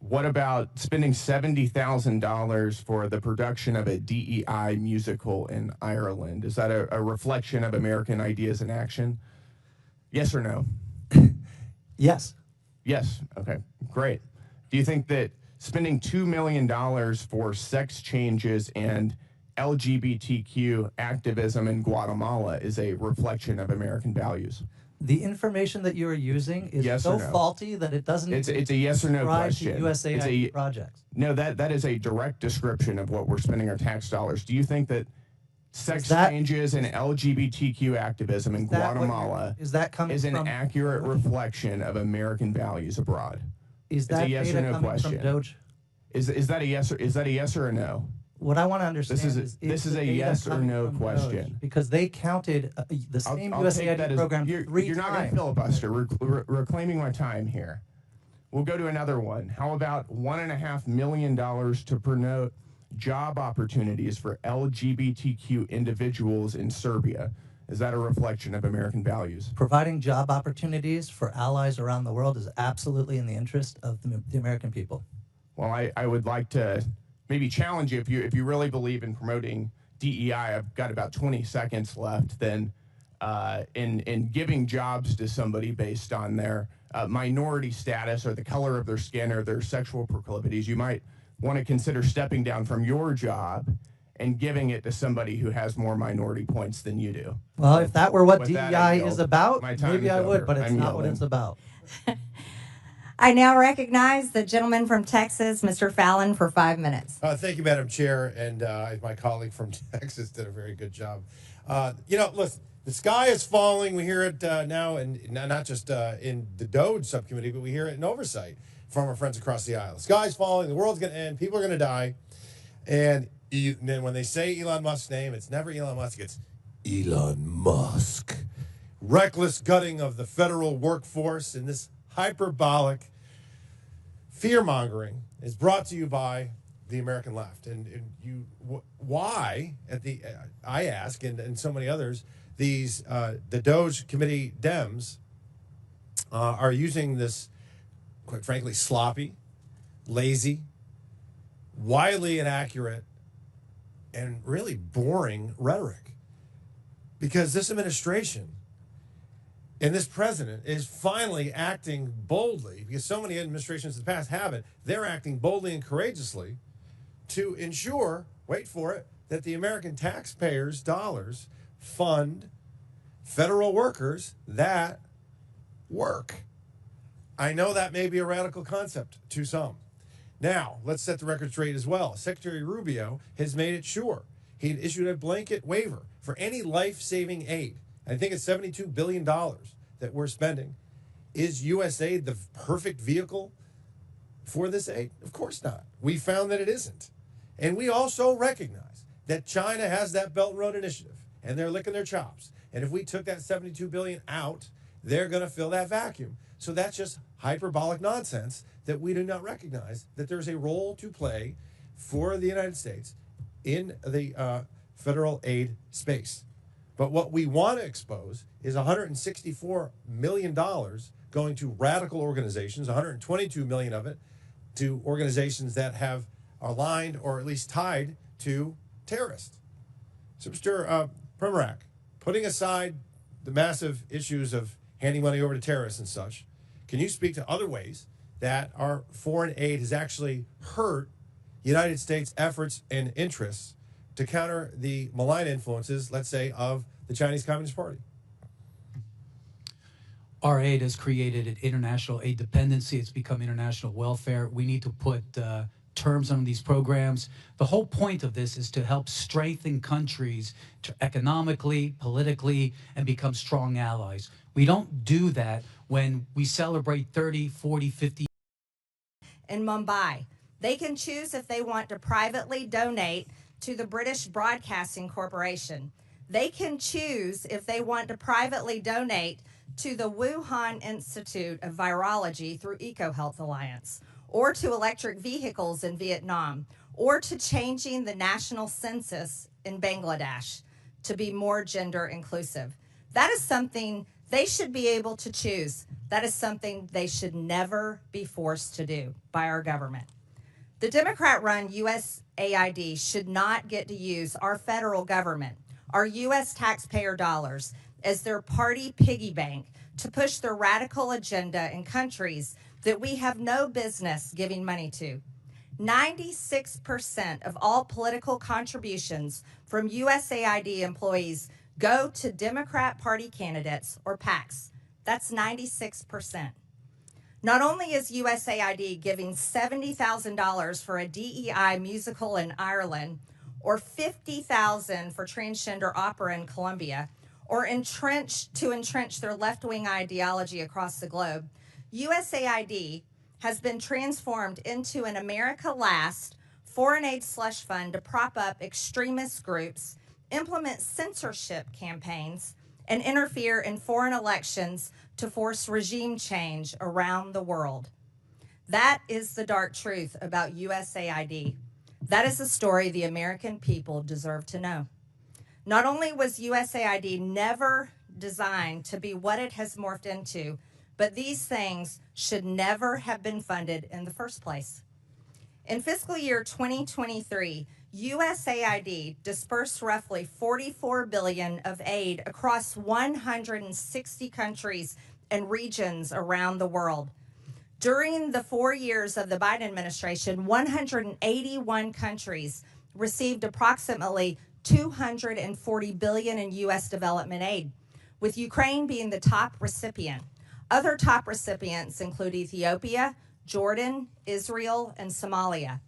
What about spending $70,000 for the production of a DEI musical in Ireland? Is that a reflection of American ideas in action? Yes or no? Yes. Yes. Okay. Great. Do you think that spending $2 million for sex changes and LGBTQ activism in Guatemala is a reflection of American values? The information that you are using is Yes so or no? faulty that it doesn't. It's a yes or no subscribe question. To USAID It's a- projects. No, that is a direct description of what we're spending our tax dollars. Do you think that sex Is that- changes and LGBTQ activism in Is that what Guatemala is that coming is an from? accurate reflection of American values abroad? Is It's a that yes or data no coming question. from Doge? Is that a yes or a no? What I want to understand This is the a data yes or coming no from question. Doge? Because they counted the same USAID program you're 3 not going times. to filibuster. Reclaiming my time here. We'll go to another one. How about $1.5 million to promote job opportunities for LGBTQ individuals in Serbia? Is that a reflection of American values? Providing job opportunities for allies around the world is absolutely in the interest of the American people. Well, I would like to maybe challenge you if you really believe in promoting DEI. I've got about 20 seconds left. Then, in giving jobs to somebody based on their minority status or the color of their skin or their sexual proclivities, you might want to consider stepping down from your job and giving it to somebody who has more minority points than you do. Well, if that were what With that, I DEI yield. is about, My time maybe is I would, over. but it's I'm not what yielding. it's about. I now recognize the gentleman from Texas, Mr. Fallon, for 5 minutes. Thank you, Madam Chair, and my colleague from Texas did a very good job. Listen, the sky is falling. We hear it now, and not just in the DOGE subcommittee, but we hear it in oversight from our friends across the aisle. The sky's falling. The world's going to end. People are going to die. And then when they say Elon Musk's name, it's never Elon Musk. It's Elon Musk. Reckless gutting of the federal workforce and this hyperbolic fear-mongering is brought to you by the American left. And why, I ask, and so many others, the DOGE committee Dems are using this, quite frankly, sloppy, lazy, wildly inaccurate, and really boring rhetoric. Because this administration and this president is finally acting boldly, because so many administrations in the past haven't. They're acting boldly and courageously to ensure, wait for it, that the American taxpayers' dollars fund federal workers that work. I know that may be a radical concept to some. Now, let's set the record straight as well. Secretary Rubio has made it sure. He issued a blanket waiver for any life-saving aid. I think it's $72 billion that we're spending. Is USAID the perfect vehicle for this aid? Of course not. We found that it isn't. And we also recognize that China has that Belt and Road Initiative, and they're licking their chops. And if we took that $72 billion out, they're going to fill that vacuum. So that's just hyperbolic nonsense that we do not recognize that there's a role to play for the United States in the federal aid space. But what we want to expose is $164 million going to radical organizations, $122 million of it to organizations that have aligned or at least tied to terrorist. So, Mr. Primorak, putting aside the massive issues of handing money over to terrorists and such, can you speak to other ways that our foreign aid has actually hurt the United States' efforts and interests to counter the malign influences, let's say, of the Chinese Communist Party? Our aid has created an international aid dependency. It's become international welfare. We need to put terms on these programs. The whole point of this is to help strengthen countries to economically, politically, and become strong allies. We don't do that when we celebrate 30, 40, 50. In Mumbai, they can choose if they want to privately donate to the British Broadcasting Corporation. They can choose if they want to privately donate to the Wuhan Institute of Virology through EcoHealth Alliance, or to electric vehicles in Vietnam, or to changing the national census in Bangladesh to be more gender inclusive. That is something they should be able to choose. That is something they should never be forced to do by our government. The Democrat-run USAID should not get to use our federal government, our U.S. taxpayer dollars, as their party piggy bank to push their radical agenda in countries that we have no business giving money to. 96% of all political contributions from USAID employees go to Democrat Party candidates or PACs. That's 96%. Not only is USAID giving $70,000 for a DEI musical in Ireland, or $50,000 for transgender opera in Colombia, or entrench their left-wing ideology across the globe, USAID has been transformed into an America Last foreign aid slush fund to prop up extremist groups, implement censorship campaigns, and interfere in foreign elections to force regime change around the world. That is the dark truth about USAID. That is the story the American people deserve to know. Not only was USAID never designed to be what it has morphed into, but these things should never have been funded in the first place. In fiscal year 2023, USAID dispersed roughly $44 billion of aid across 160 countries and regions around the world. During the 4 years of the Biden administration, 181 countries received approximately $240 billion in U.S. development aid, with Ukraine being the top recipient. Other top recipients include Ethiopia, Jordan, Israel, and Somalia.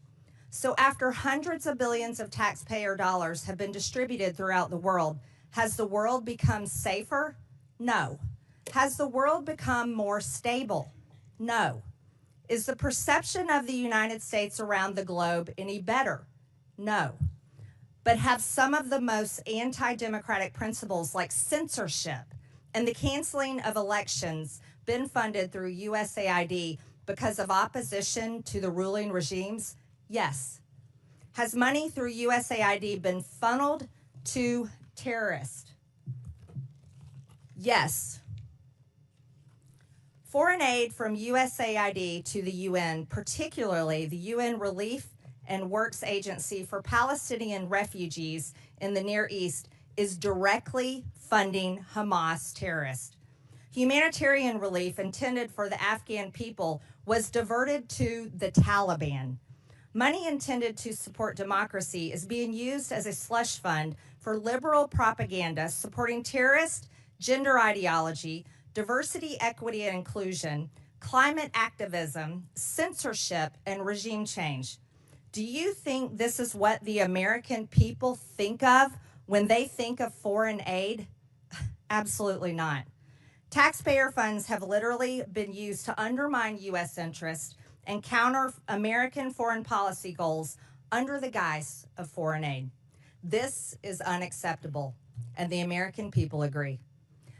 So after hundreds of billions of taxpayer dollars have been distributed throughout the world, has the world become safer? No. Has the world become more stable? No. Is the perception of the United States around the globe any better? No. But have some of the most anti-democratic principles like censorship and the canceling of elections been funded through USAID because of opposition to the ruling regimes? Yes. Has money through USAID been funneled to terrorists? Yes. Foreign aid from USAID to the UN, particularly the UN Relief and Works Agency for Palestinian Refugees in the Near East, is directly funding Hamas terrorists. Humanitarian relief intended for the Afghan people was diverted to the Taliban. Money intended to support democracy is being used as a slush fund for liberal propaganda supporting terrorist, gender ideology, diversity, equity, and inclusion, climate activism, censorship, and regime change. Do you think this is what the American people think of when they think of foreign aid? Absolutely not. Taxpayer funds have literally been used to undermine U.S. interests and counter American foreign policy goals under the guise of foreign aid. This is unacceptable, and the American people agree.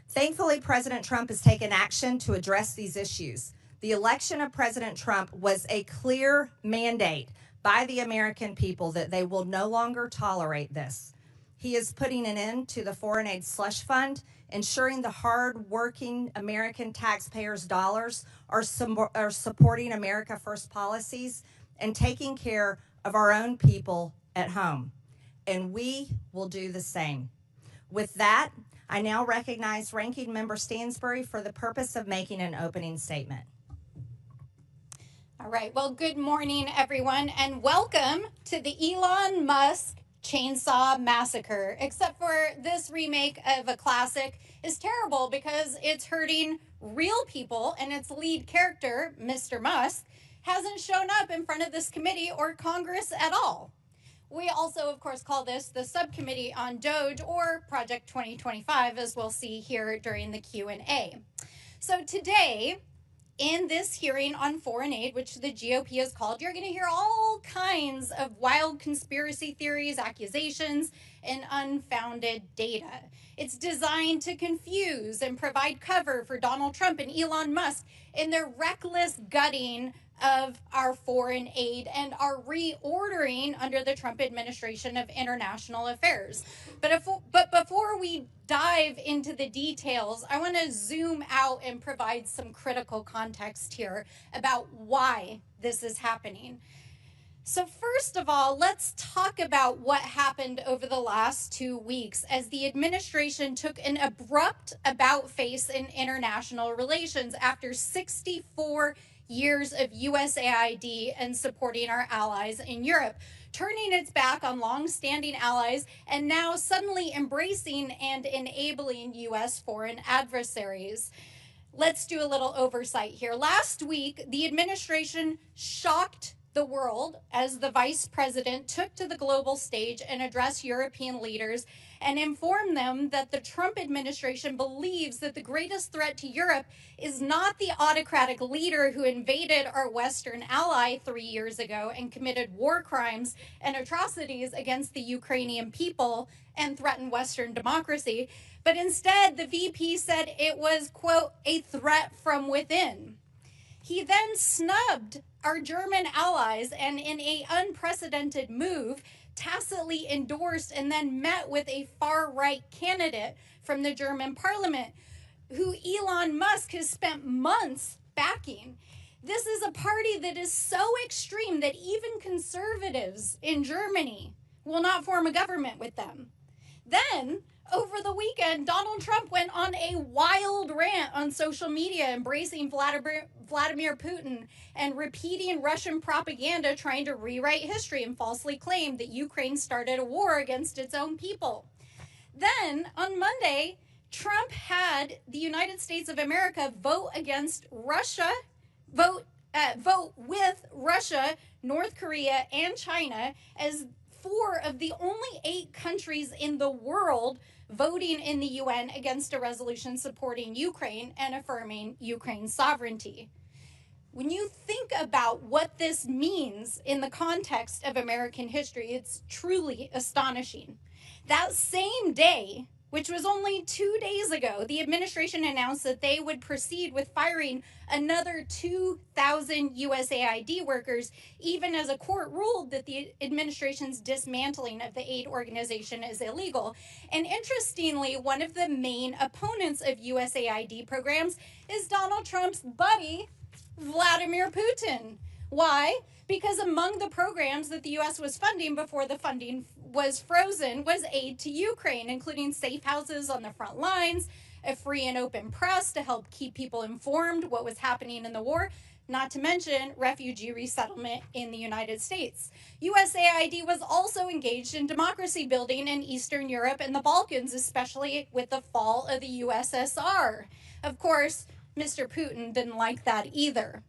Thankfully, President Trump has taken action to address these issues. The election of President Trump was a clear mandate by the American people that they will no longer tolerate this. He is putting an end to the foreign aid slush fund, ensuring the hard-working American taxpayers' dollars are supporting America First policies and taking care of our own people at home. and we will do the same. With that, I now recognize Ranking Member Stansbury for the purpose of making an opening statement. All right. Well, good morning, everyone, and welcome to the Elon Musk Chainsaw Massacre. Except for this remake of a classic is terrible because it's hurting real people, and its lead character, Mr. Musk, hasn't shown up in front of this committee or Congress at all. We also, of course, call this the Subcommittee on DOGE, or Project 2025, as we'll see here during the Q&A. So today, in this hearing on foreign aid, which the GOP has called, you're going to hear all kinds of wild conspiracy theories, accusations, and unfounded data. It's designed to confuse and provide cover for Donald Trump and Elon Musk in their reckless gutting of our foreign aid and our reordering under the Trump administration of international affairs. But before we dive into the details, I want to zoom out and provide some critical context here about why this is happening. So first of all, let's talk about what happened over the last 2 weeks as the administration took an abrupt about-face in international relations after 64 years of USAID and supporting our allies in Europe, turning its back on long-standing allies and now suddenly embracing and enabling U.S. foreign adversaries. Let's do a little oversight here. Last week, the administration shocked the world as the vice president took to the global stage and addressed European leaders and informed them that the Trump administration believes that the greatest threat to Europe is not the autocratic leader who invaded our Western ally 3 years ago and committed war crimes and atrocities against the Ukrainian people and threatened Western democracy, but instead the VP said it was, quote, a threat from within. He then snubbed our German allies and, in an unprecedented move, tacitly endorsed and then met with a far-right candidate from the German parliament who Elon Musk has spent months backing. This is a party that is so extreme that even conservatives in Germany will not form a government with them. Then, over the weekend, Donald Trump went on a wild rant on social media, embracing Vladimir Putin and repeating Russian propaganda, trying to rewrite history and falsely claim that Ukraine started a war against its own people. Then, on Monday, Trump had the United States of America vote against Russia, vote with Russia, North Korea, and China as 4 of the only 8 countries in the world voting in the UN against a resolution supporting Ukraine and affirming Ukraine's sovereignty. When you think about what this means in the context of American history, it's truly astonishing. That same day, which was only 2 days ago, the administration announced that they would proceed with firing another 2,000 USAID workers, even as a court ruled that the administration's dismantling of the aid organization is illegal. And interestingly, one of the main opponents of USAID programs is Donald Trump's buddy, Vladimir Putin. Why? Because among the programs that the U.S. was funding before the funding was frozen was aid to Ukraine, including safe houses on the front lines, a free and open press to help keep people informed what was happening in the war, not to mention refugee resettlement in the United States. USAID was also engaged in democracy building in Eastern Europe and the Balkans, especially with the fall of the USSR. Of course, Mr. Putin didn't like that either.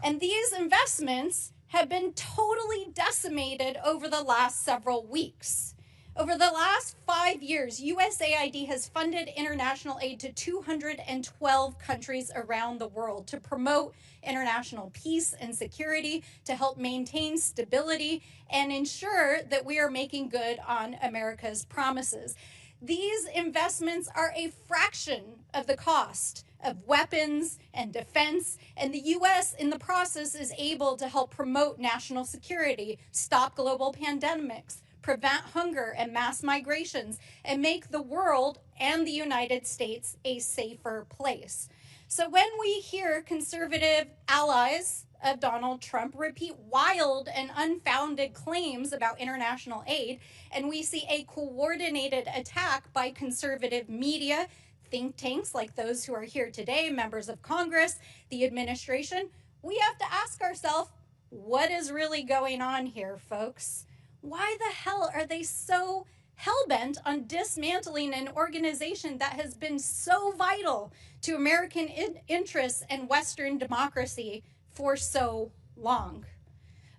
And these investments have been totally decimated over the last several weeks. Over the last 5 years, USAID has funded international aid to 212 countries around the world to promote international peace and security, to help maintain stability, and ensure that we are making good on America's promises. These investments are a fraction of the cost of weapons and defense, and the U.S. in the process is able to help promote national security, stop global pandemics, prevent hunger and mass migrations, and make the world and the United States a safer place. So when we hear conservative allies of Donald Trump repeat wild and unfounded claims about international aid, and we see a coordinated attack by conservative media, think tanks like those who are here today, members of Congress, the administration, we have to ask ourselves, what is really going on here, folks? Why the hell are they so hell-bent on dismantling an organization that has been so vital to American interests and Western democracy for so long?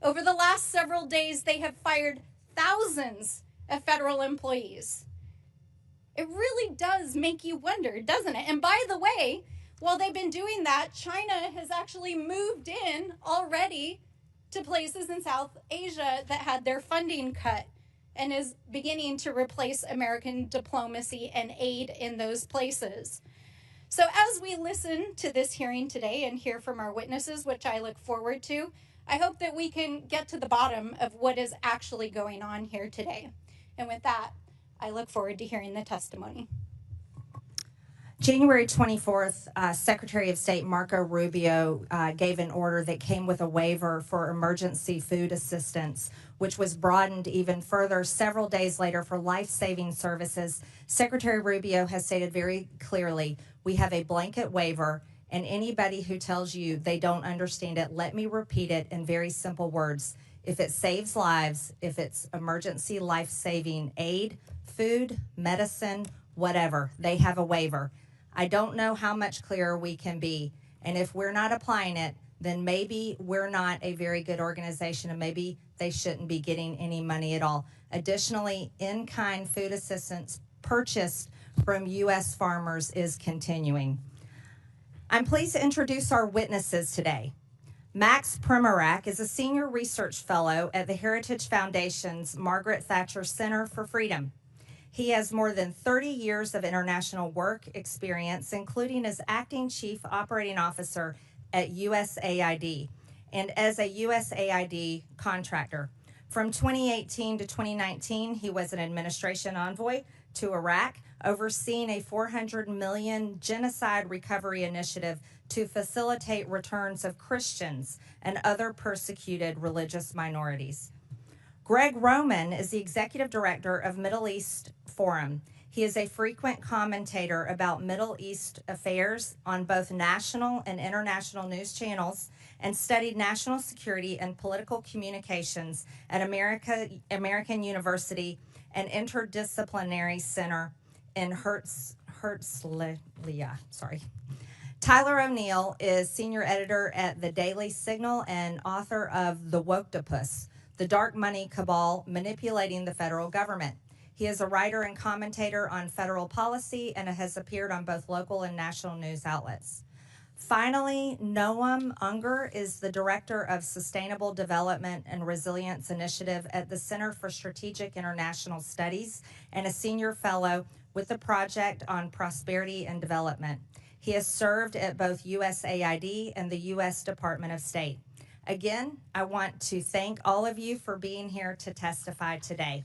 Over the last several days, they have fired thousands of federal employees. It really does make you wonder, doesn't it? And by the way, while they've been doing that, China has actually moved in already to places in South Asia that had their funding cut and is beginning to replace American diplomacy and aid in those places. So as we listen to this hearing today and hear from our witnesses, which I look forward to, I hope that we can get to the bottom of what is actually going on here today. And with that, I look forward to hearing the testimony. January 24th, Secretary of State Marco Rubio gave an order that came with a waiver for emergency food assistance, which was broadened even further several days later for life-saving services. Secretary Rubio has stated very clearly, we have a blanket waiver, and anybody who tells you they don't understand it, let me repeat it in very simple words. If it saves lives, if it's emergency life-saving aid, food, medicine, whatever, they have a waiver. I don't know how much clearer we can be. And if we're not applying it, then maybe we're not a very good organization and maybe they shouldn't be getting any money at all. Additionally, in-kind food assistance purchased from U.S. farmers is continuing. I'm pleased to introduce our witnesses today. Max Primorak is a senior research fellow at the Heritage Foundation's Margaret Thatcher Center for Freedom. He has more than 30 years of international work experience, including as acting chief operating officer at USAID and as a USAID contractor. From 2018 to 2019, he was an administration envoy to Iraq, overseeing a $400 million genocide recovery initiative to facilitate returns of Christians and other persecuted religious minorities. Greg Roman is the executive director of Middle East Forum. He is a frequent commentator about Middle East affairs on both national and international news channels and studied national security and political communications at American University and Interdisciplinary Center in Herzliya. Tyler O'Neill is senior editor at The Daily Signal and author of The Woktopus, The Dark Money Cabal Manipulating the Federal Government. He is a writer and commentator on federal policy and has appeared on both local and national news outlets. Finally, Noam Unger is the Director of Sustainable Development and Resilience Initiative at the Center for Strategic International Studies and a senior fellow with the Project on Prosperity and Development. He has served at both USAID and the U.S. Department of State. Again, I want to thank all of you for being here to testify today.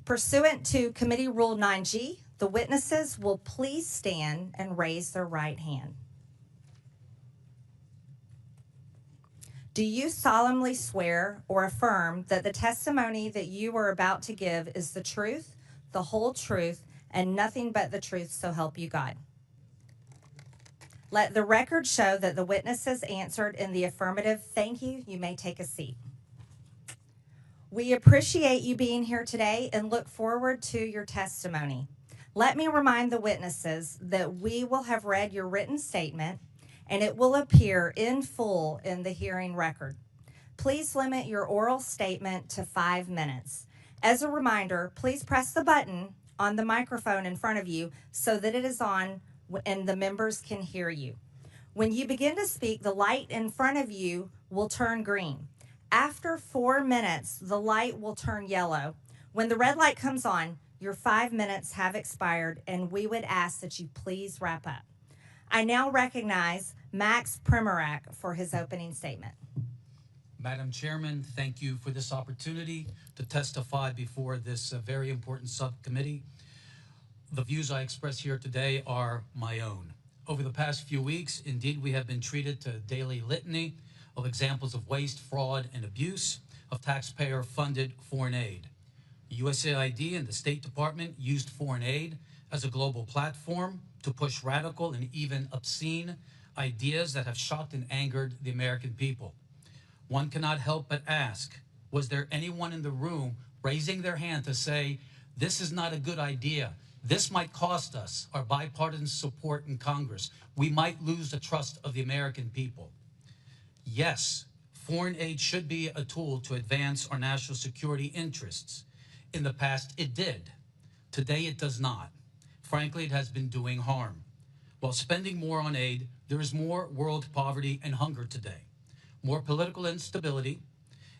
Pursuant to Committee Rule 9G, the witnesses will please stand and raise their right hand. Do you solemnly swear or affirm that the testimony that you are about to give is the truth, the whole truth, and nothing but the truth, so help you God? Let the record show that the witnesses answered in the affirmative. Thank you. You may take a seat. We appreciate you being here today and look forward to your testimony. Let me remind the witnesses that we will have read your written statement and it will appear in full in the hearing record. Please limit your oral statement to 5 minutes. As a reminder, please press the button on the microphone in front of you so that it is on and the members can hear you. When you begin to speak, the light in front of you will turn green. After 4 minutes, the light will turn yellow. When the red light comes on, your 5 minutes have expired, and we would ask that you please wrap up. I now recognize Max Primorak for his opening statement. Madam Chairman, thank you for this opportunity to testify before this very important subcommittee. The views I express here today are my own. Over the past few weeks, indeed, we have been treated to daily litany of examples of waste, fraud, and abuse of taxpayer-funded foreign aid. USAID and the State Department used foreign aid as a global platform to push radical and even obscene ideas that have shocked and angered the American people. One cannot help but ask, was there anyone in the room raising their hand to say, this is not a good idea? This might cost us our bipartisan support in Congress. We might lose the trust of the American people. Yes, foreign aid should be a tool to advance our national security interests. In the past, it did. Today, it does not. Frankly, it has been doing harm. While spending more on aid, there is more world poverty and hunger today, more political instability,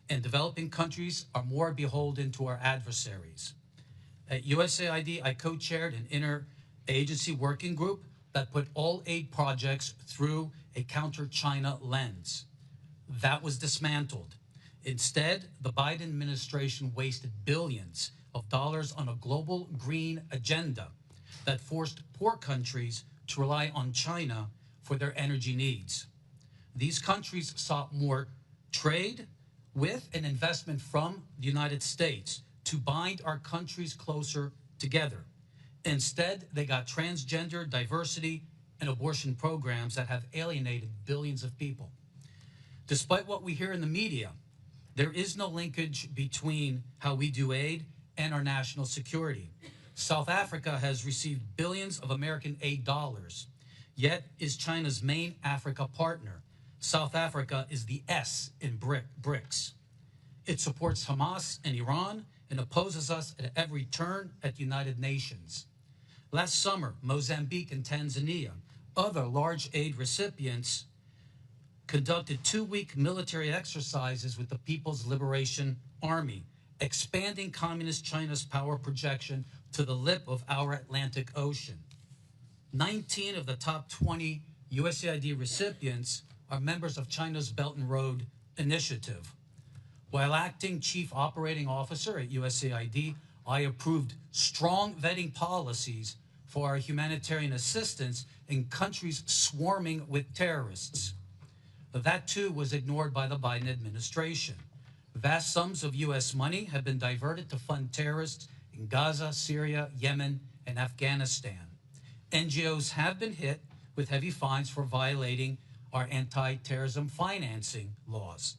and developing countries are more beholden to our adversaries. At USAID, I co-chaired an interagency working group that put all aid projects through a counter-China lens. That was dismantled. Instead, the Biden administration wasted billions of dollars on a global green agenda that forced poor countries to rely on China for their energy needs. These countries sought more trade with and investment from the United States to bind our countries closer together. Instead, they got transgender, diversity, and abortion programs that have alienated billions of people. Despite what we hear in the media, there is no linkage between how we do aid and our national security. South Africa has received billions of American aid dollars, yet is China's main Africa partner. South Africa is the S in BRICS. It supports Hamas and Iran and opposes us at every turn at the United Nations. Last summer, Mozambique and Tanzania, other large aid recipients, conducted 2-week military exercises with the People's Liberation Army, expanding Communist China's power projection to the lip of our Atlantic Ocean. 19 of the top 20 USAID recipients are members of China's Belt and Road Initiative. While acting Chief Operating Officer at USAID, I approved strong vetting policies for our humanitarian assistance in countries swarming with terrorists. That too was ignored by the Biden administration. Vast sums of U.S. money have been diverted to fund terrorists in Gaza, Syria, Yemen, and Afghanistan. NGOs have been hit with heavy fines for violating our anti-terrorism financing laws.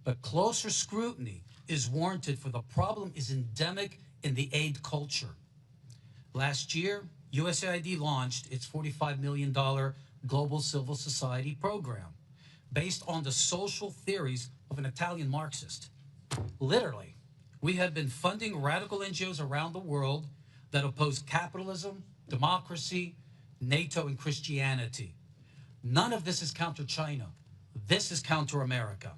But closer scrutiny is warranted, for the problem is endemic in the aid culture. Last year, USAID launched its $45 million Global Civil Society program based on the social theories of an Italian Marxist. Literally, we have been funding radical NGOs around the world that oppose capitalism, democracy, NATO, and Christianity. None of this is counter-China. This is counter-America.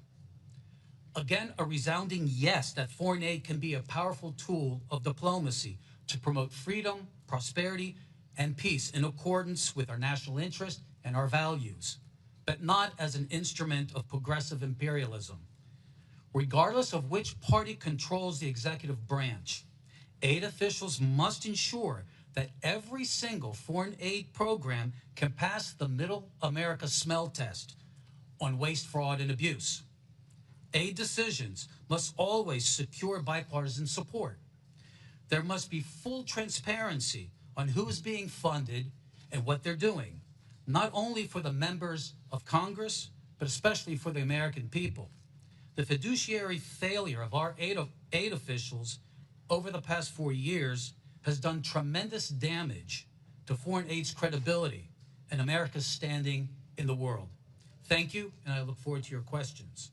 Again, a resounding yes that foreign aid can be a powerful tool of diplomacy to promote freedom, prosperity, and peace in accordance with our national interest and our values, but not as an instrument of progressive imperialism. Regardless of which party controls the executive branch, aid officials must ensure that every single foreign aid program can pass the Middle America smell test on waste, fraud, and abuse. Aid decisions must always secure bipartisan support. There must be full transparency on who is being funded and what they're doing, not only for the members of Congress, but especially for the American people. The fiduciary failure of our aid officials over the past 4 years has done tremendous damage to foreign aid's credibility and America's standing in the world. Thank you, and I look forward to your questions.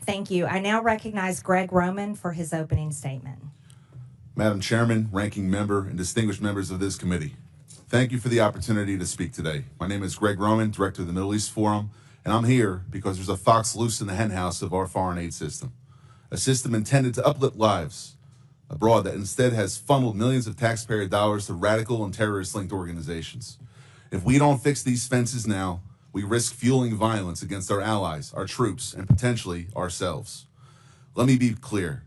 Thank you. I now recognize Greg Roman for his opening statement. Madam Chairman, ranking member, and distinguished members of this committee, thank you for the opportunity to speak today. My name is Greg Roman, Director of the Middle East Forum, and I'm here because there's a fox loose in the henhouse of our foreign aid system, a system intended to uplift lives abroad that instead has funneled millions of taxpayer dollars to radical and terrorist-linked organizations. If we don't fix these fences now, we risk fueling violence against our allies, our troops, and potentially ourselves. Let me be clear.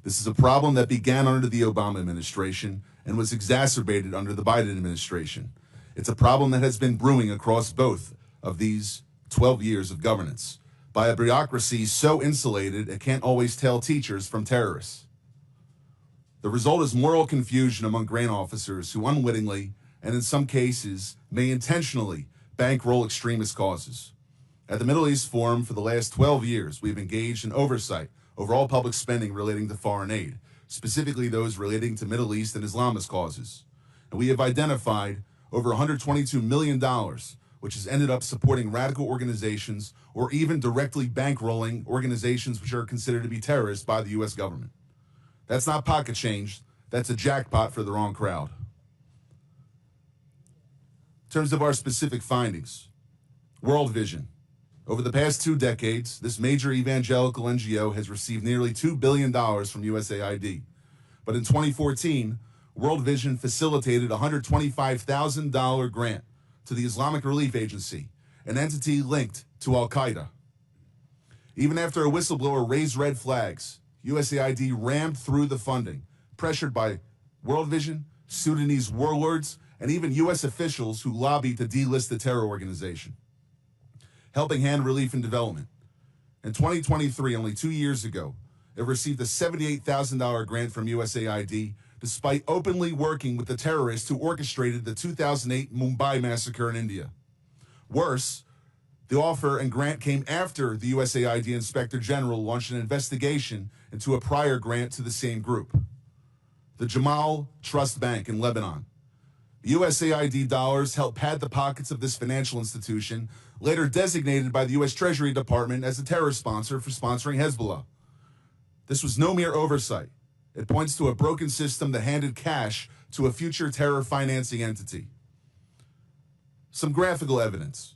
This is a problem that began under the Obama administration and was exacerbated under the Biden administration. It's a problem that has been brewing across both of these 12 years of governance by a bureaucracy so insulated it can't always tell teachers from terrorists. The result is moral confusion among grant officers who unwittingly, and in some cases, may intentionally bankroll extremist causes. At the Middle East Forum for the last 12 years, we've engaged in oversight over all public spending relating to foreign aid, specifically those relating to Middle East and Islamist causes. And we have identified over $122 million, which has ended up supporting radical organizations or even directly bankrolling organizations which are considered to be terrorists by the U.S. government. That's not pocket change. That's a jackpot for the wrong crowd. In terms of our specific findings, World Vision. Over the past 2 decades, this major evangelical NGO has received nearly $2 billion from USAID. But in 2014, World Vision facilitated a $125,000 grant to the Islamic Relief Agency, an entity linked to Al-Qaeda. Even after a whistleblower raised red flags, USAID rammed through the funding, pressured by World Vision, Sudanese warlords, and even U.S. officials who lobbied to delist the terror organization. Helping Hand Relief and Development. In 2023, only 2 years ago, it received a $78,000 grant from USAID, despite openly working with the terrorists who orchestrated the 2008 Mumbai massacre in India. Worse, the offer and grant came after the USAID Inspector General launched an investigation into a prior grant to the same group. The Jamal Trust Bank in Lebanon. The USAID dollars helped pad the pockets of this financial institution, later designated by the U.S. Treasury Department as a terror sponsor for sponsoring Hezbollah. This was no mere oversight. It points to a broken system that handed cash to a future terror financing entity. Some graphical evidence.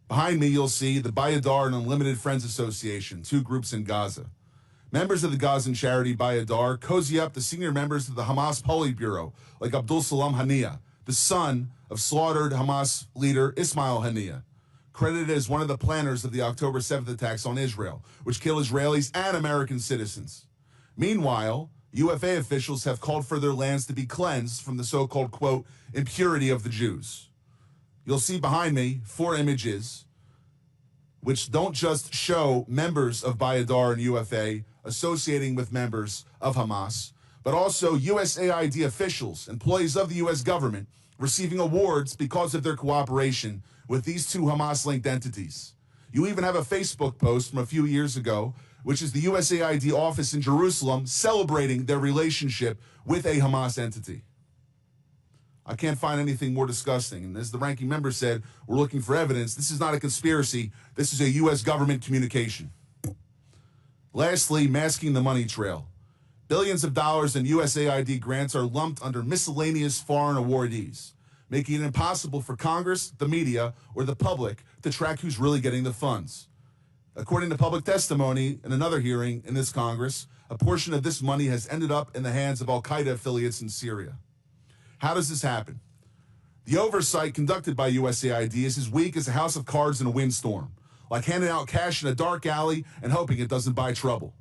Behind me, you'll see the Bayadar and Unlimited Friends Association, 2 groups in Gaza. Members of the Gazan charity Bayadar cozy up to senior members of the Hamas Politburo, like Abdul Salam Haniya, the son of slaughtered Hamas leader Ismail Haniya, credited as one of the planners of the October 7th attacks on Israel, which killed Israelis and American citizens. Meanwhile, UFA officials have called for their lands to be cleansed from the so-called, quote, impurity of the Jews. You'll see behind me 4 images which don't just show members of Bayadar and UFA associating with members of Hamas, but also USAID officials, employees of the U.S. government, receiving awards because of their cooperation with these 2 Hamas-linked entities. You even have a Facebook post from a few years ago, which is the USAID office in Jerusalem celebrating their relationship with a Hamas entity. I can't find anything more disgusting. And as the ranking member said, we're looking for evidence. This is not a conspiracy. This is a U.S. government communication. Lastly, masking the money trail. Billions of dollars in USAID grants are lumped under miscellaneous foreign awardees, making it impossible for Congress, the media, or the public to track who's really getting the funds. According to public testimony in another hearing in this Congress, a portion of this money has ended up in the hands of Al-Qaeda affiliates in Syria. How does this happen? The oversight conducted by USAID is as weak as a house of cards in a windstorm, like handing out cash in a dark alley and hoping it doesn't buy trouble.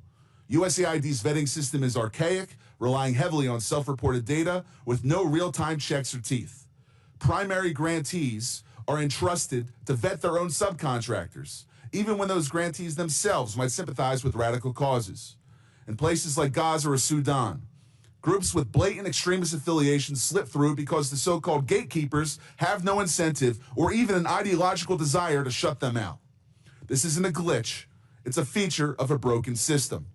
USAID's vetting system is archaic, relying heavily on self-reported data with no real-time checks or teeth. Primary grantees are entrusted to vet their own subcontractors, even when those grantees themselves might sympathize with radical causes. In places like Gaza or Sudan, groups with blatant extremist affiliations slip through because the so-called gatekeepers have no incentive or even an ideological desire to shut them out. This isn't a glitch. It's a feature of a broken system.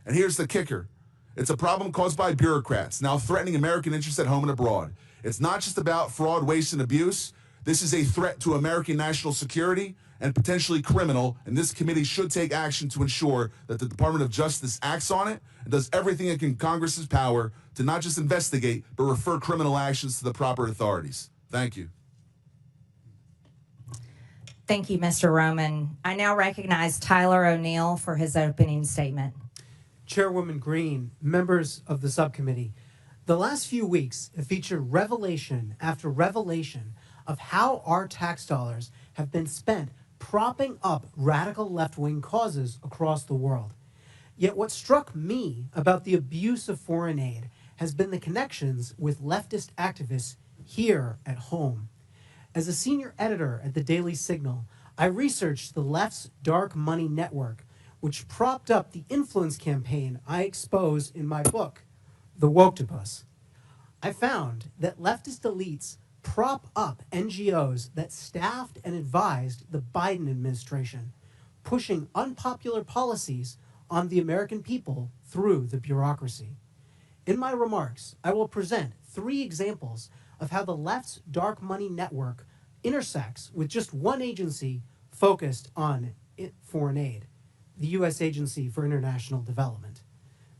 And here's the kicker. It's a problem caused by bureaucrats now threatening American interests at home and abroad. It's not just about fraud, waste, and abuse. This is a threat to American national security and potentially criminal, and this committee should take action to ensure that the Department of Justice acts on it and does everything in Congress's power to not just investigate, but refer criminal actions to the proper authorities. Thank you. Thank you, Mr. Roman. I now recognize Tyler O'Neill for his opening statement. Chairwoman Green, members of the subcommittee, the last few weeks have featured revelation after revelation of how our tax dollars have been spent propping up radical left-wing causes across the world. Yet what struck me about the abuse of foreign aid has been the connections with leftist activists here at home. As a senior editor at the Daily Signal, I researched the left's dark money network, which propped up the influence campaign I expose in my book, The Woktopus. I found that leftist elites prop up NGOs that staffed and advised the Biden administration, pushing unpopular policies on the American people through the bureaucracy. In my remarks, I will present 3 examples of how the left's dark money network intersects with just one agency focused on foreign aid, the U.S. Agency for International Development.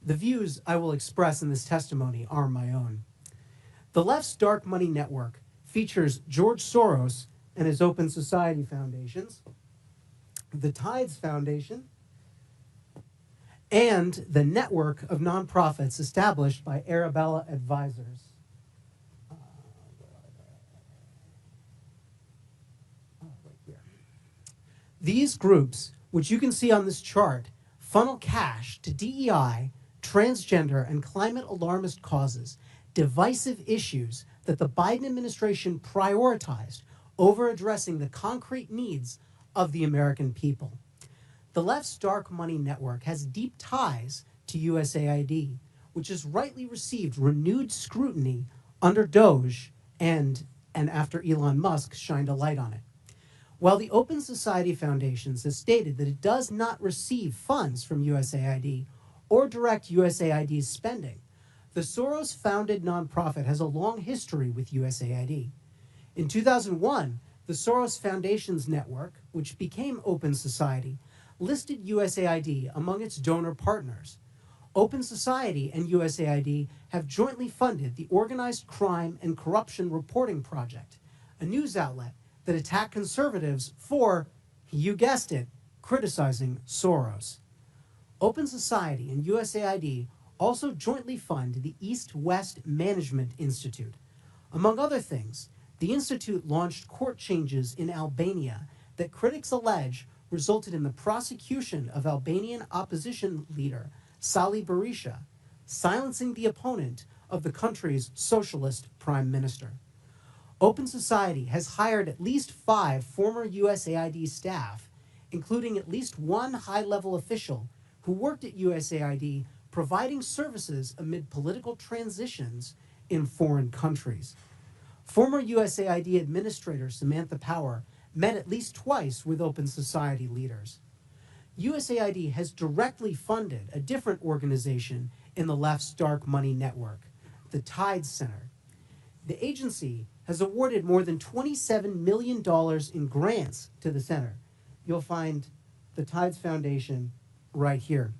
The views I will express in this testimony are my own. The left's dark money network features George Soros and his Open Society Foundations, the Tides Foundation, and the network of nonprofits established by Arabella Advisors. These groups, which you can see on this chart, funnel cash to DEI, transgender, and climate alarmist causes, divisive issues that the Biden administration prioritized over addressing the concrete needs of the American people. The left's dark money network has deep ties to USAID, which has rightly received renewed scrutiny under DOGE and after Elon Musk shined a light on it. While the Open Society Foundations has stated that it does not receive funds from USAID or direct USAID's spending, the Soros-founded nonprofit has a long history with USAID. In 2001, the Soros Foundations Network, which became Open Society, listed USAID among its donor partners. Open Society and USAID have jointly funded the Organized Crime and Corruption Reporting Project, a news outlet that attacked conservatives for, you guessed it, criticizing Soros. Open Society and USAID also jointly fund the East-West Management Institute. Among other things, the institute launched court changes in Albania that critics allege resulted in the prosecution of Albanian opposition leader Sali Berisha, silencing the opponent of the country's socialist prime minister. Open Society has hired at least 5 former USAID staff, including at least 1 high-level official who worked at USAID providing services amid political transitions in foreign countries. Former USAID Administrator Samantha Power met at least twice with Open Society leaders. USAID has directly funded a different organization in the left's dark money network, the Tides Center. The agency has awarded more than $27 million in grants to the center. You'll find the Tides Foundation right here.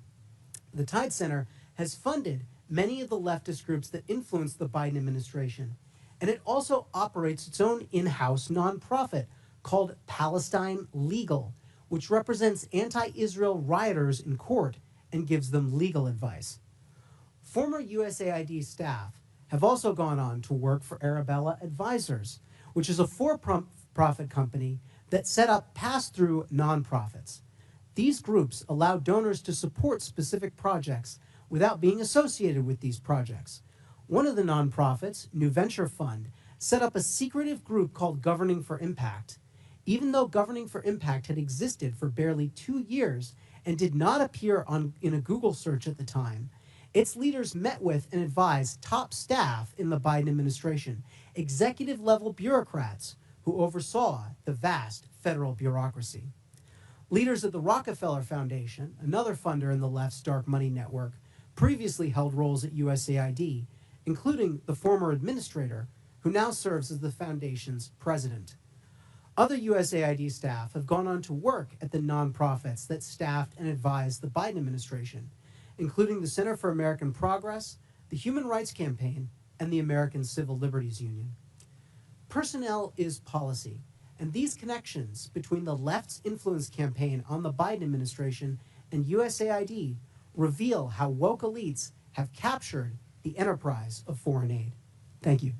The Tides Center has funded many of the leftist groups that influence the Biden administration, and it also operates its own in-house nonprofit called Palestine Legal, which represents anti-Israel rioters in court and gives them legal advice. Former USAID staff have also gone on to work for Arabella Advisors, which is a for-profit company that set up pass-through nonprofits. These groups allow donors to support specific projects without being associated with these projects. One of the nonprofits, New Venture Fund, set up a secretive group called Governing for Impact. Even though Governing for Impact had existed for barely 2 years and did not appear in a Google search at the time, its leaders met with and advised top staff in the Biden administration, executive-level bureaucrats who oversaw the vast federal bureaucracy. Leaders of the Rockefeller Foundation, another funder in the left's dark money network, previously held roles at USAID, including the former administrator, who now serves as the foundation's president. Other USAID staff have gone on to work at the nonprofits that staffed and advised the Biden administration, including the Center for American Progress, the Human Rights Campaign, and the American Civil Liberties Union. Personnel is policy, and these connections between the left's influence campaign on the Biden administration and USAID reveal how woke elites have captured the enterprise of foreign aid. Thank you.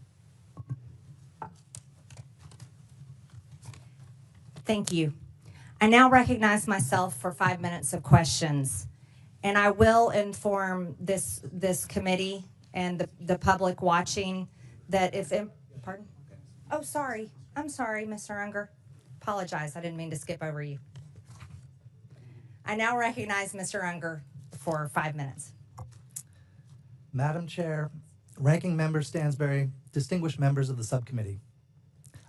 Thank you. I now recognize myself for 5 minutes of questions. And I will inform this committee and the public watching that if, pardon? Oh, sorry. I'm sorry, Mr. Unger. Apologize. I didn't mean to skip over you. I now recognize Mr. Unger for 5 minutes. Madam Chair, Ranking Member Stansberry, distinguished members of the subcommittee,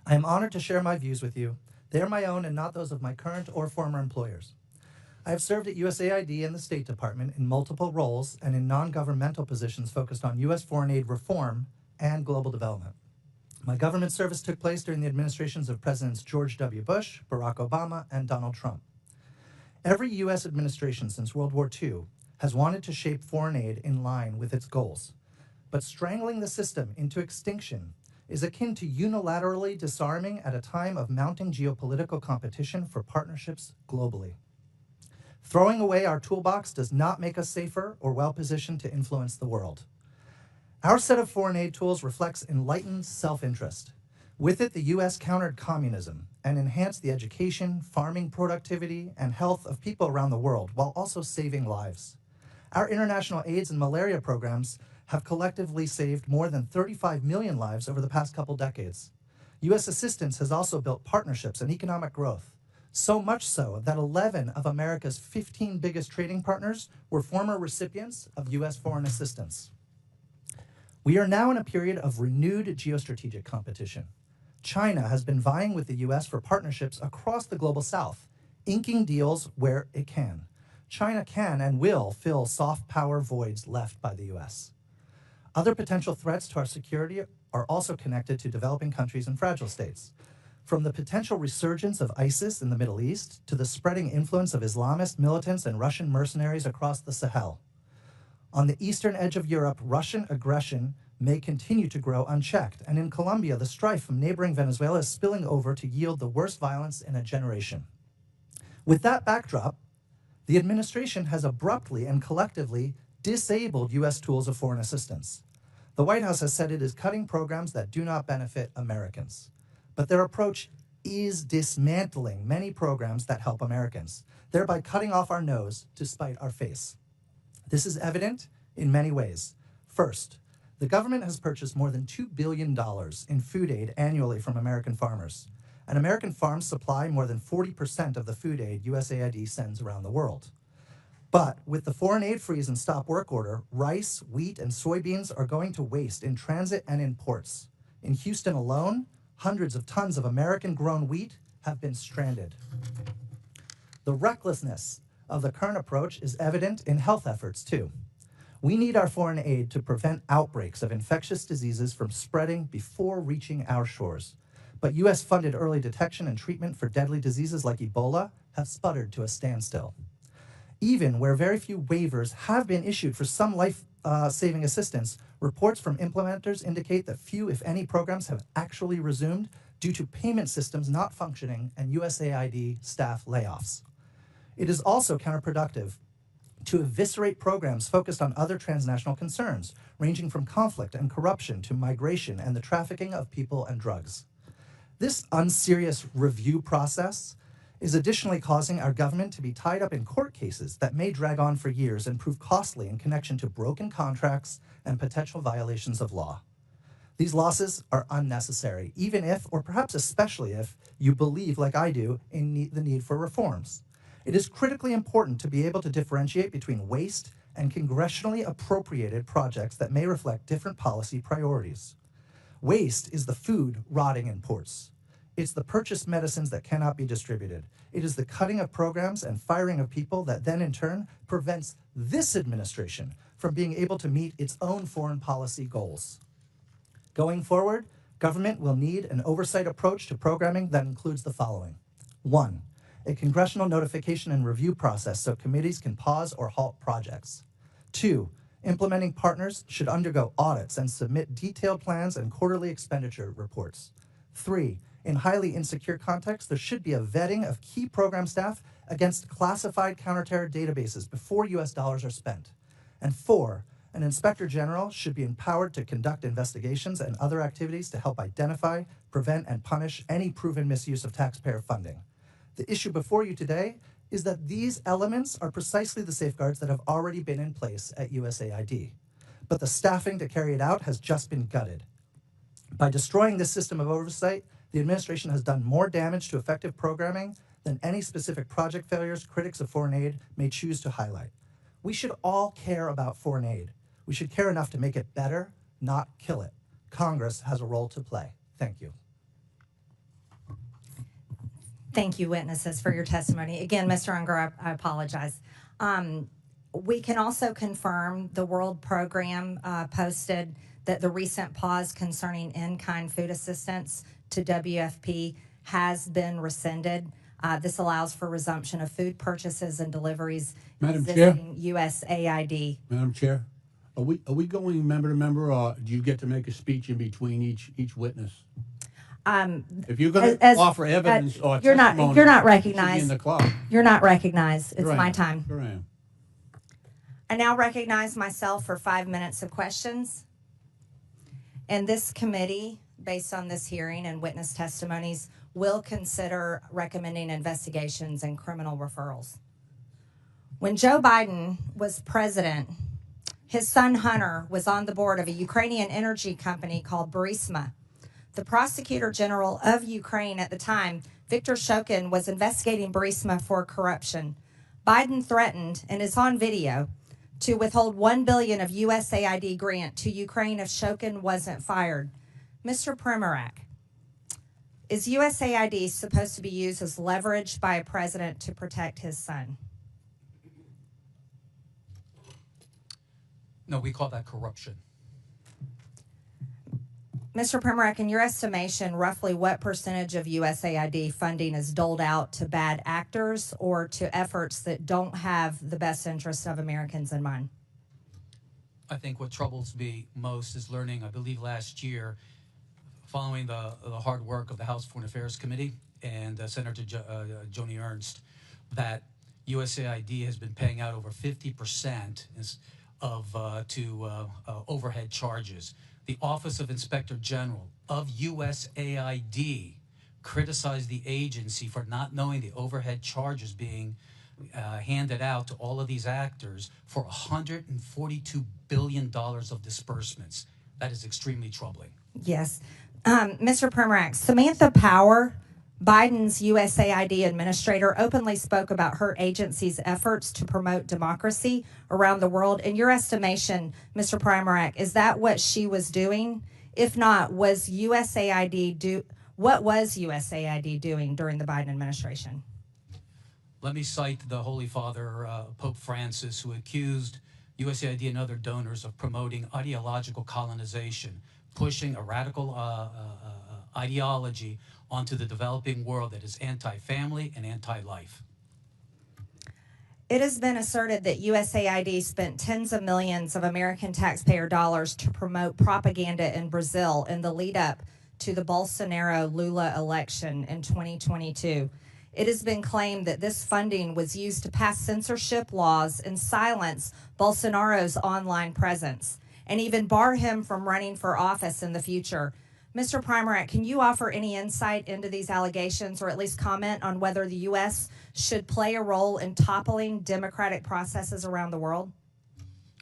I am honored to share my views with you. They are my own and not those of my current or former employers. I have served at USAID and the State Department in multiple roles and in non-governmental positions focused on U.S. foreign aid reform and global development. My government service took place during the administrations of Presidents George W. Bush, Barack Obama, and Donald Trump. Every U.S. administration since World War II has wanted to shape foreign aid in line with its goals. But strangling the system into extinction is akin to unilaterally disarming at a time of mounting geopolitical competition for partnerships globally. Throwing away our toolbox does not make us safer or well-positioned to influence the world. Our set of foreign aid tools reflects enlightened self-interest. With it, the U.S. countered communism and enhanced the education, farming productivity, and health of people around the world while also saving lives. Our international AIDS and malaria programs have collectively saved more than 35 million lives over the past couple decades. U.S. assistance has also built partnerships and economic growth, so much so that 11 of America's 15 biggest trading partners were former recipients of U.S. foreign assistance. We are now in a period of renewed geostrategic competition. China has been vying with the U.S. for partnerships across the global south, inking deals where it can. China can and will fill soft power voids left by the U.S. Other potential threats to our security are also connected to developing countries and fragile states. From the potential resurgence of ISIS in the Middle East to the spreading influence of Islamist militants and Russian mercenaries across the Sahel. On the eastern edge of Europe, Russian aggression may continue to grow unchecked, and in Colombia, the strife from neighboring Venezuela is spilling over to yield the worst violence in a generation. With that backdrop, the administration has abruptly and collectively disabled U.S. tools of foreign assistance. The White House has said it is cutting programs that do not benefit Americans, but their approach is dismantling many programs that help Americans, thereby cutting off our nose to spite our face. This is evident in many ways. First, the government has purchased more than $2 billion in food aid annually from American farmers, and American farms supply more than 40% of the food aid USAID sends around the world. But with the foreign aid freeze and stop work order, rice, wheat, and soybeans are going to waste in transit and in ports. In Houston alone, hundreds of tons of American-grown wheat have been stranded. The recklessness of the current approach is evident in health efforts, too. We need our foreign aid to prevent outbreaks of infectious diseases from spreading before reaching our shores. But U.S.-funded early detection and treatment for deadly diseases like Ebola have sputtered to a standstill. Even where very few waivers have been issued for some life-saving assistance, reports from implementers indicate that few, if any, programs have actually resumed due to payment systems not functioning and USAID staff layoffs. It is also counterproductive to eviscerate programs focused on other transnational concerns, ranging from conflict and corruption to migration and the trafficking of people and drugs. This unserious review process is additionally causing our government to be tied up in court cases that may drag on for years and prove costly in connection to broken contracts and potential violations of law. These losses are unnecessary, even if, or perhaps especially if, you believe, like I do, in the need for reforms. It is critically important to be able to differentiate between waste and congressionally appropriated projects that may reflect different policy priorities. Waste is the food rotting in ports. It's the purchased medicines that cannot be distributed. It is the cutting of programs and firing of people that then in turn prevents this administration from being able to meet its own foreign policy goals. Going forward, government will need an oversight approach to programming that includes the following. 1, a congressional notification and review process so committees can pause or halt projects. 2, implementing partners should undergo audits and submit detailed plans and quarterly expenditure reports. 3, in highly insecure contexts, there should be a vetting of key program staff against classified counterterror databases before U.S. dollars are spent. And 4, an inspector general should be empowered to conduct investigations and other activities to help identify, prevent, and punish any proven misuse of taxpayer funding. The issue before you today is that these elements are precisely the safeguards that have already been in place at USAID. But the staffing to carry it out has just been gutted. By destroying this system of oversight, the administration has done more damage to effective programming than any specific project failures critics of foreign aid may choose to highlight. We should all care about foreign aid. We should care enough to make it better, not kill it. Congress has a role to play. Thank you. Thank you, witnesses, for your testimony. Again, Mr. Unger, I apologize. We can also confirm the World Program posted that the recent pause concerning in-kind food assistance to WFP has been rescinded. This allows for resumption of food purchases and deliveries Madam Chair? using USAID. Madam Chair, are we going member to member, or do you get to make a speech in between each witness? If you're going to offer evidence or you're testimony, you're not you should be recognized. in the clock. You're not recognized. It's Sure I my am. time. Sure I am. I now recognize myself for 5 minutes of questions. And this committee, based on this hearing and witness testimonies, will consider recommending investigations and criminal referrals. When Joe Biden was president, his son Hunter was on the board of a Ukrainian energy company called Burisma. The prosecutor general of Ukraine at the time, Viktor Shokin, was investigating Burisma for corruption. Biden threatened, and is on video, to withhold $1 billion of USAID grant to Ukraine if Shokin wasn't fired. Mr. Primorak, is USAID supposed to be used as leverage by a president to protect his son? No, we call that corruption. Mr. Primorak, in your estimation, roughly what percentage of USAID funding is doled out to bad actors or to efforts that don't have the best interests of Americans in mind? I think what troubles me most is learning, I believe last year, following the hard work of the House Foreign Affairs Committee and Senator Joni Ernst, that USAID has been paying out over 50% to overhead charges. The Office of Inspector General of USAID criticized the agency for not knowing the overhead charges being handed out to all of these actors for $142 billion of disbursements. That is extremely troubling. Yes. Mr. Primorak, Samantha Power, Biden's USAID administrator, openly spoke about her agency's efforts to promote democracy around the world. In your estimation, Mr. Primorak, is that what she was doing? If not, what was USAID doing during the Biden administration? Let me cite the Holy Father, Pope Francis, who accused USAID and other donors of promoting ideological colonization, pushing a radical ideology onto the developing world that is anti-family and anti-life. It has been asserted that USAID spent tens of millions of American taxpayer dollars to promote propaganda in Brazil in the lead up to the Bolsonaro-Lula election in 2022. It has been claimed that this funding was used to pass censorship laws and silence Bolsonaro's online presence, and even bar him from running for office in the future. Mr. Primorak, can you offer any insight into these allegations, or at least comment on whether the U.S. should play a role in toppling democratic processes around the world?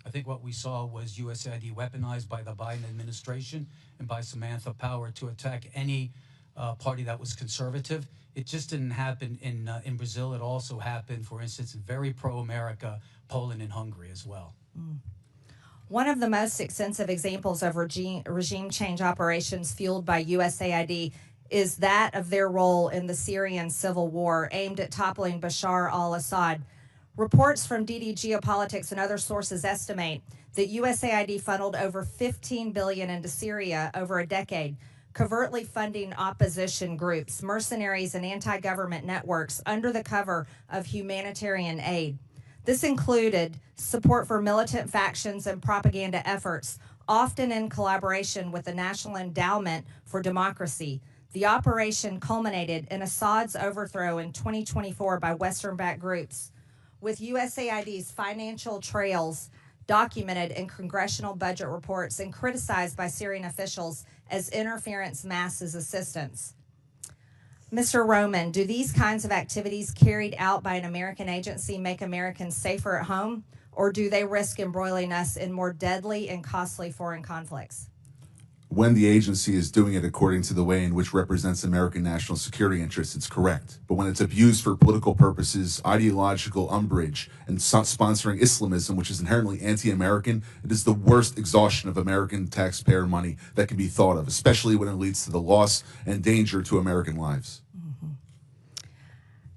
I think what we saw was USAID weaponized by the Biden administration and by Samantha Power to attack any party that was conservative. It just didn't happen in Brazil. It also happened, for instance, in very pro-America, Poland and Hungary as well. One of the most extensive examples of regime change operations fueled by USAID is that of their role in the Syrian civil war aimed at toppling Bashar al-Assad. Reports from DD Geopolitics and other sources estimate that USAID funneled over $15 billion into Syria over a decade, covertly funding opposition groups, mercenaries, and anti-government networks under the cover of humanitarian aid. This included support for militant factions and propaganda efforts, often in collaboration with the National Endowment for Democracy. The operation culminated in Assad's overthrow in 2024 by Western-backed groups, with USAID's financial trails documented in congressional budget reports and criticized by Syrian officials as interference masks assistance. Mr. Roman, do these kinds of activities carried out by an American agency make Americans safer at home, or do they risk embroiling us in more deadly and costly foreign conflicts? When the agency is doing it according to the way in which represents American national security interests, it's correct. But when it's abused for political purposes, ideological umbrage, and sponsoring Islamism, which is inherently anti-American, it is the worst exhaustion of American taxpayer money that can be thought of, especially when it leads to the loss and danger to American lives.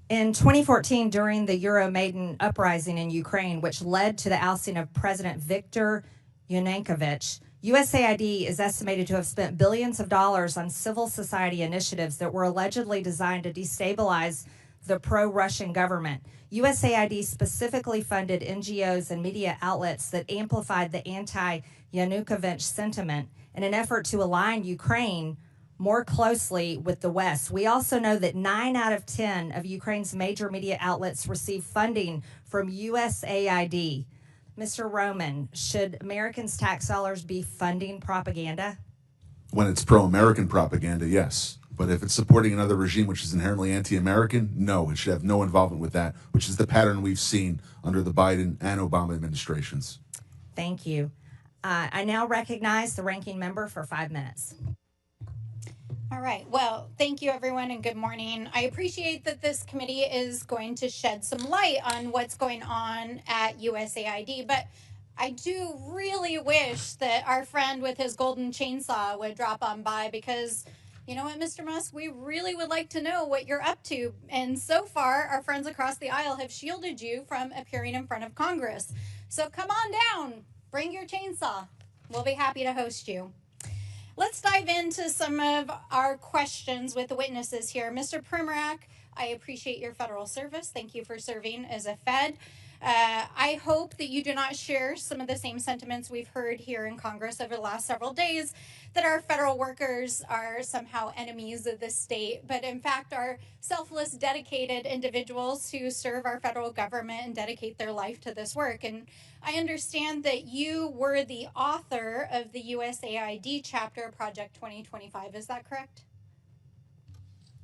In 2014, during the Euromaidan uprising in Ukraine, which led to the ousting of President Viktor Yanukovych, USAID is estimated to have spent billions of dollars on civil society initiatives that were allegedly designed to destabilize the pro-Russian government. USAID specifically funded NGOs and media outlets that amplified the anti-Yanukovych sentiment in an effort to align Ukraine more closely with the West. We also know that 9 out of 10 of Ukraine's major media outlets receive funding from USAID. Mr. Roman, should Americans' tax dollars be funding propaganda? When it's pro-American propaganda, yes. But if it's supporting another regime which is inherently anti-American, no, it should have no involvement with that, which is the pattern we've seen under the Biden and Obama administrations. Thank you. I now recognize the ranking member for 5 minutes. All right. Well, thank you, everyone, and good morning. I appreciate that this committee is going to shed some light on what's going on at USAID, but I do really wish that our friend with his golden chainsaw would drop on by because, you know what, Mr. Musk, we really would like to know what you're up to. And so far, our friends across the aisle have shielded you from appearing in front of Congress. So come on down. Bring your chainsaw. We'll be happy to host you. Let's dive into some of our questions with the witnesses here. Mr. Primorak, I appreciate your federal service. Thank you for serving as a Fed. I hope that you do not share some of the same sentiments we've heard here in Congress over the last several days, that our federal workers are somehow enemies of the state, but in fact are selfless, dedicated individuals who serve our federal government and dedicate their life to this work. And I understand that you were the author of the USAID chapter, Project 2025. Is that correct?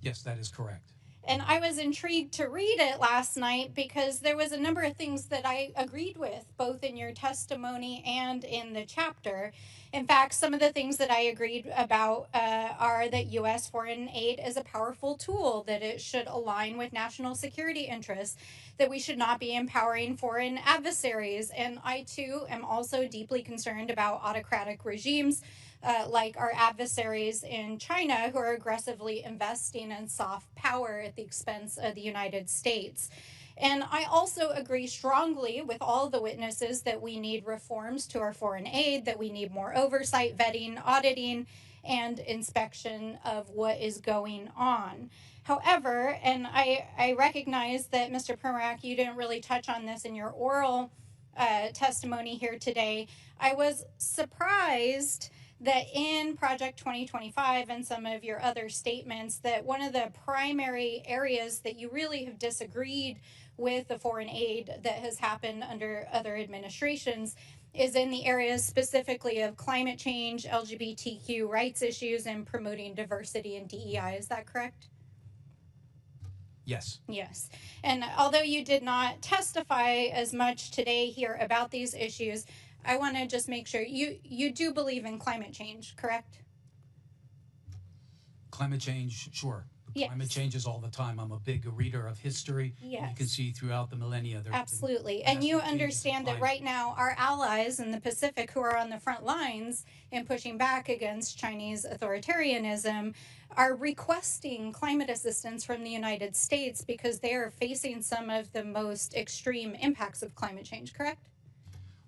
Yes, that is correct. And I was intrigued to read it last night because there was a number of things that I agreed with, both in your testimony and in the chapter. In fact, some of the things that I agreed about are that U.S. foreign aid is a powerful tool, that it should align with national security interests, that we should not be empowering foreign adversaries. And I, too, am also deeply concerned about autocratic regimes like our adversaries in China, who are aggressively investing in soft power at the expense of the United States. And I also agree strongly with all the witnesses that we need reforms to our foreign aid, that we need more oversight, vetting, auditing, and inspection of what is going on. However, and I recognize that, Mr. Primorak, you didn't really touch on this in your oral testimony here today. I was surprised that in Project 2025 and some of your other statements, that one of the primary areas that you really have disagreed with the foreign aid that has happened under other administrations is in the areas specifically of climate change, LGBTQ rights issues, and promoting diversity and DEI. Is that correct? Yes. Yes. And although you did not testify as much today here about these issues, I want to just make sure you do believe in climate change, correct? Climate change, sure. Yes. Climate changes all the time. I'm a big reader of history. Yes. You can see throughout the millennia. Absolutely. And you understand that right now our allies in the Pacific who are on the front lines in pushing back against Chinese authoritarianism are requesting climate assistance from the United States because they are facing some of the most extreme impacts of climate change, correct?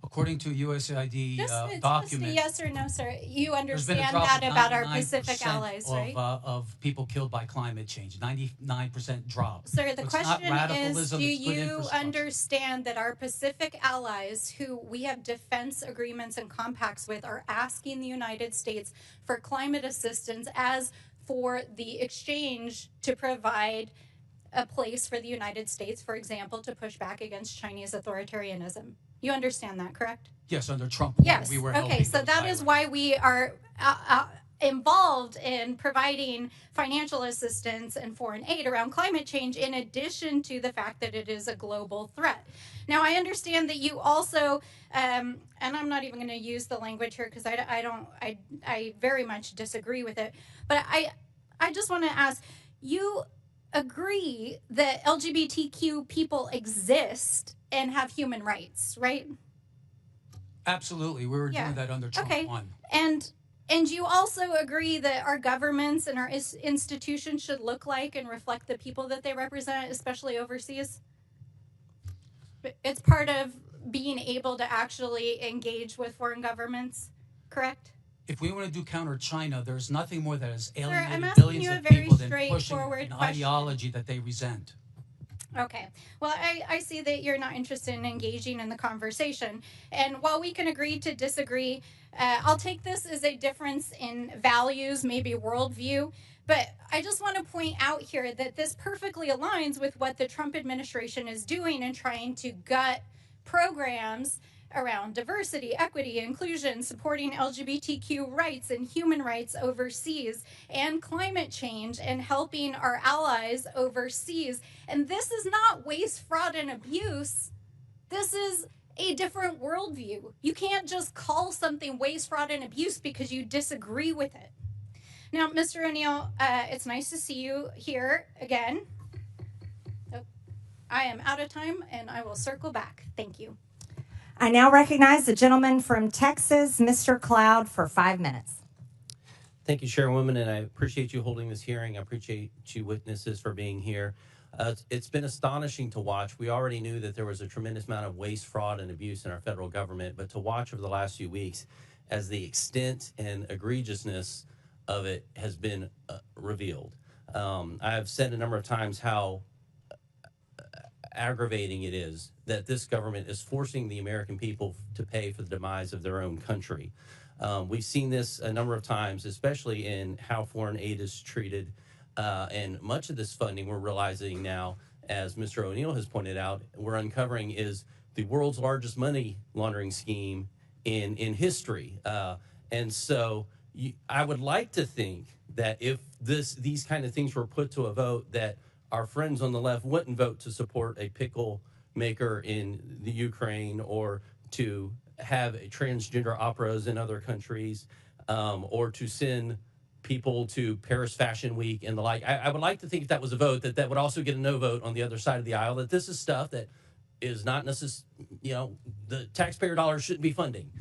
According to USAID document, just a yes or no, sir. You understand that about our Pacific allies, right? Of people killed by climate change, 99% drop. Sir, the So question is, do you understand that our Pacific allies, who we have defense agreements and compacts with, are asking the United States for climate assistance as for the exchange to provide a place for the United States, for example, to push back against Chinese authoritarianism? You understand that, correct? Yes, under Trump, yes. we were okay, so that is why we are involved in providing financial assistance and foreign aid around climate change, in addition to the fact that it is a global threat. Now, I understand that you also, and I'm not even going to use the language here because I very much disagree with it, but I just want to ask, you agree that LGBTQ people exist and have human rights, right? Absolutely. We were doing that under Trump 1. And you also agree that our governments and our institutions should look like and reflect the people that they represent, especially overseas? It's part of being able to actually engage with foreign governments, correct? If we want to do counter China, there's nothing more that has alienated I'm asking billions you a of very people than pushing straightforward an question. ideology that they resent. Okay. Well, I see that you're not interested in engaging in the conversation. And while we can agree to disagree, I'll take this as a difference in values, maybe worldview. But I just want to point out here that this perfectly aligns with what the Trump administration is doing in trying to gut programs around diversity, equity, inclusion, supporting LGBTQ rights and human rights overseas, and climate change, and helping our allies overseas. And this is not waste, fraud, and abuse. This is a different worldview. You can't just call something waste, fraud, and abuse because you disagree with it. Now, Mr. O'Neill, it's nice to see you here again. Oh, I am out of time, and I will circle back. Thank you. I now recognize the gentleman from Texas, Mr. Cloud, for 5 minutes. Thank you, Chairwoman, and I appreciate you holding this hearing. I appreciate you witnesses for being here. It's been astonishing to watch. We already knew that there was a tremendous amount of waste, fraud, and abuse in our federal government, but to watch over the last few weeks as the extent and egregiousness of it has been revealed. I've said a number of times how aggravating it is that this government is forcing the American people to pay for the demise of their own country. We've seen this a number of times, especially in how foreign aid is treated. And much of this funding we're realizing now, as Mr. O'Neill has pointed out, we're uncovering is the world's largest money laundering scheme in history. And so I would like to think that if these kind of things were put to a vote, that our friends on the left wouldn't vote to support a pickle maker in the Ukraine, or to have transgender operas in other countries, or to send people to Paris Fashion Week and the like. I would like to think if that was a vote, that would also get a no vote on the other side of the aisle, that this is stuff that is not necessarily, the taxpayer dollars shouldn't be funding.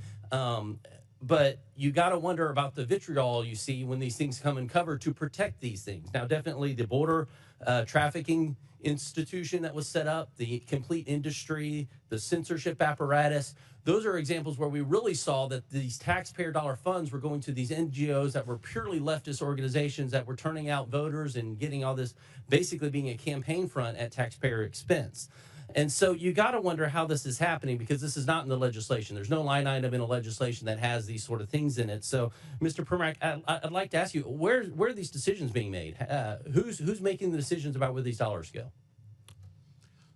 But you got to wonder about the vitriol you see when these things come uncovered to protect these things. Now, definitely the border trafficking institution that was set up, the complete industry, the censorship apparatus, those are examples where we really saw that these taxpayer dollar funds were going to these NGOs that were purely leftist organizations that were turning out voters and getting all this, basically being a campaign front at taxpayer expense. And so you got to wonder how this is happening, because this is not in the legislation. There's no line item in a legislation that has these sort of things in it. So, Mr. Permack, I'd like to ask you, where are these decisions being made? Who's making the decisions about where these dollars go?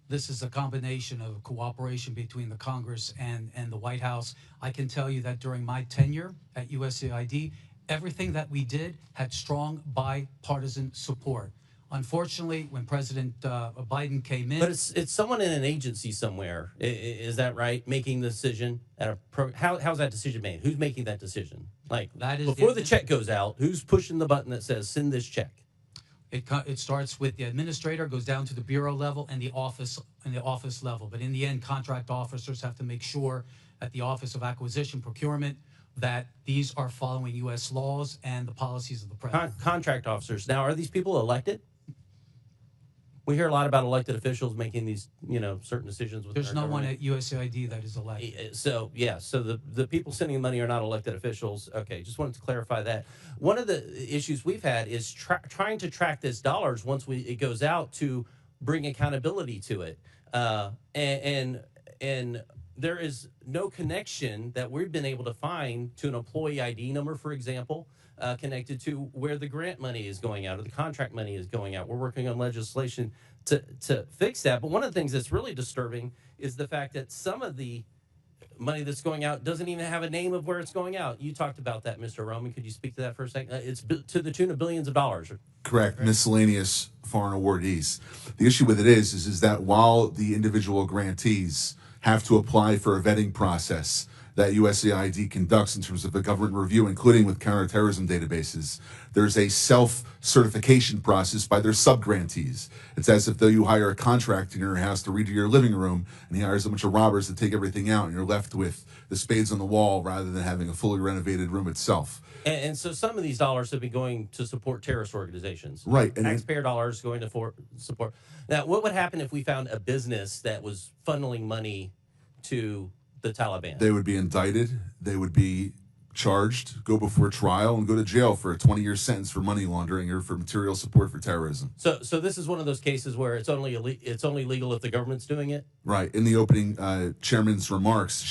This is a combination of cooperation between the Congress and the White House. I can tell you that during my tenure at USAID, everything that we did had strong bipartisan support. Unfortunately, when President Biden came in... But it's someone in an agency somewhere, is that right, making the decision? How's that decision made? Who's making that decision? Like, that is before the check goes out, who's pushing the button that says, send this check? It starts with the administrator, goes down to the bureau level and the office level. But in the end, contract officers have to make sure at the Office of Acquisition Procurement that these are following U.S. laws and the policies of the president. Contract officers. Now, are these people elected? We hear a lot about elected officials making these, certain decisions. There's no one at USAID that is elected. So the people sending money are not elected officials. Okay, just wanted to clarify that. One of the issues we've had is trying to track this dollars once it goes out, to bring accountability to it. And there is no connection that we've been able to find to an employee ID number, for example, connected to where the grant money is going out or the contract money is going out. We're working on legislation to fix that. But one of the things that's really disturbing is the fact that some of the money that's going out doesn't even have a name of where it's going out. You talked about that, Mr. Roman. Could you speak to that for a second? It's to the tune of billions of dollars. Correct. Miscellaneous foreign awardees. The issue with it is that while the individual grantees have to apply for a vetting process that USAID conducts in terms of a government review, including with counterterrorism databases, there's a self-certification process by their sub-grantees. It's as if though you hire a contractor in your house to redo your living room, and he hires a bunch of robbers to take everything out, and you're left with the spades on the wall rather than having a fully renovated room itself. And so some of these dollars have been going to support terrorist organizations. Right. And taxpayer dollars going to support. Now, what would happen if we found a business that was funneling money to the Taliban? They would be indicted. They would be charged, go before trial, and go to jail for a 20-year sentence for money laundering or for material support for terrorism. So this is one of those cases where it's only legal if the government's doing it? Right. In the opening chairman's remarks,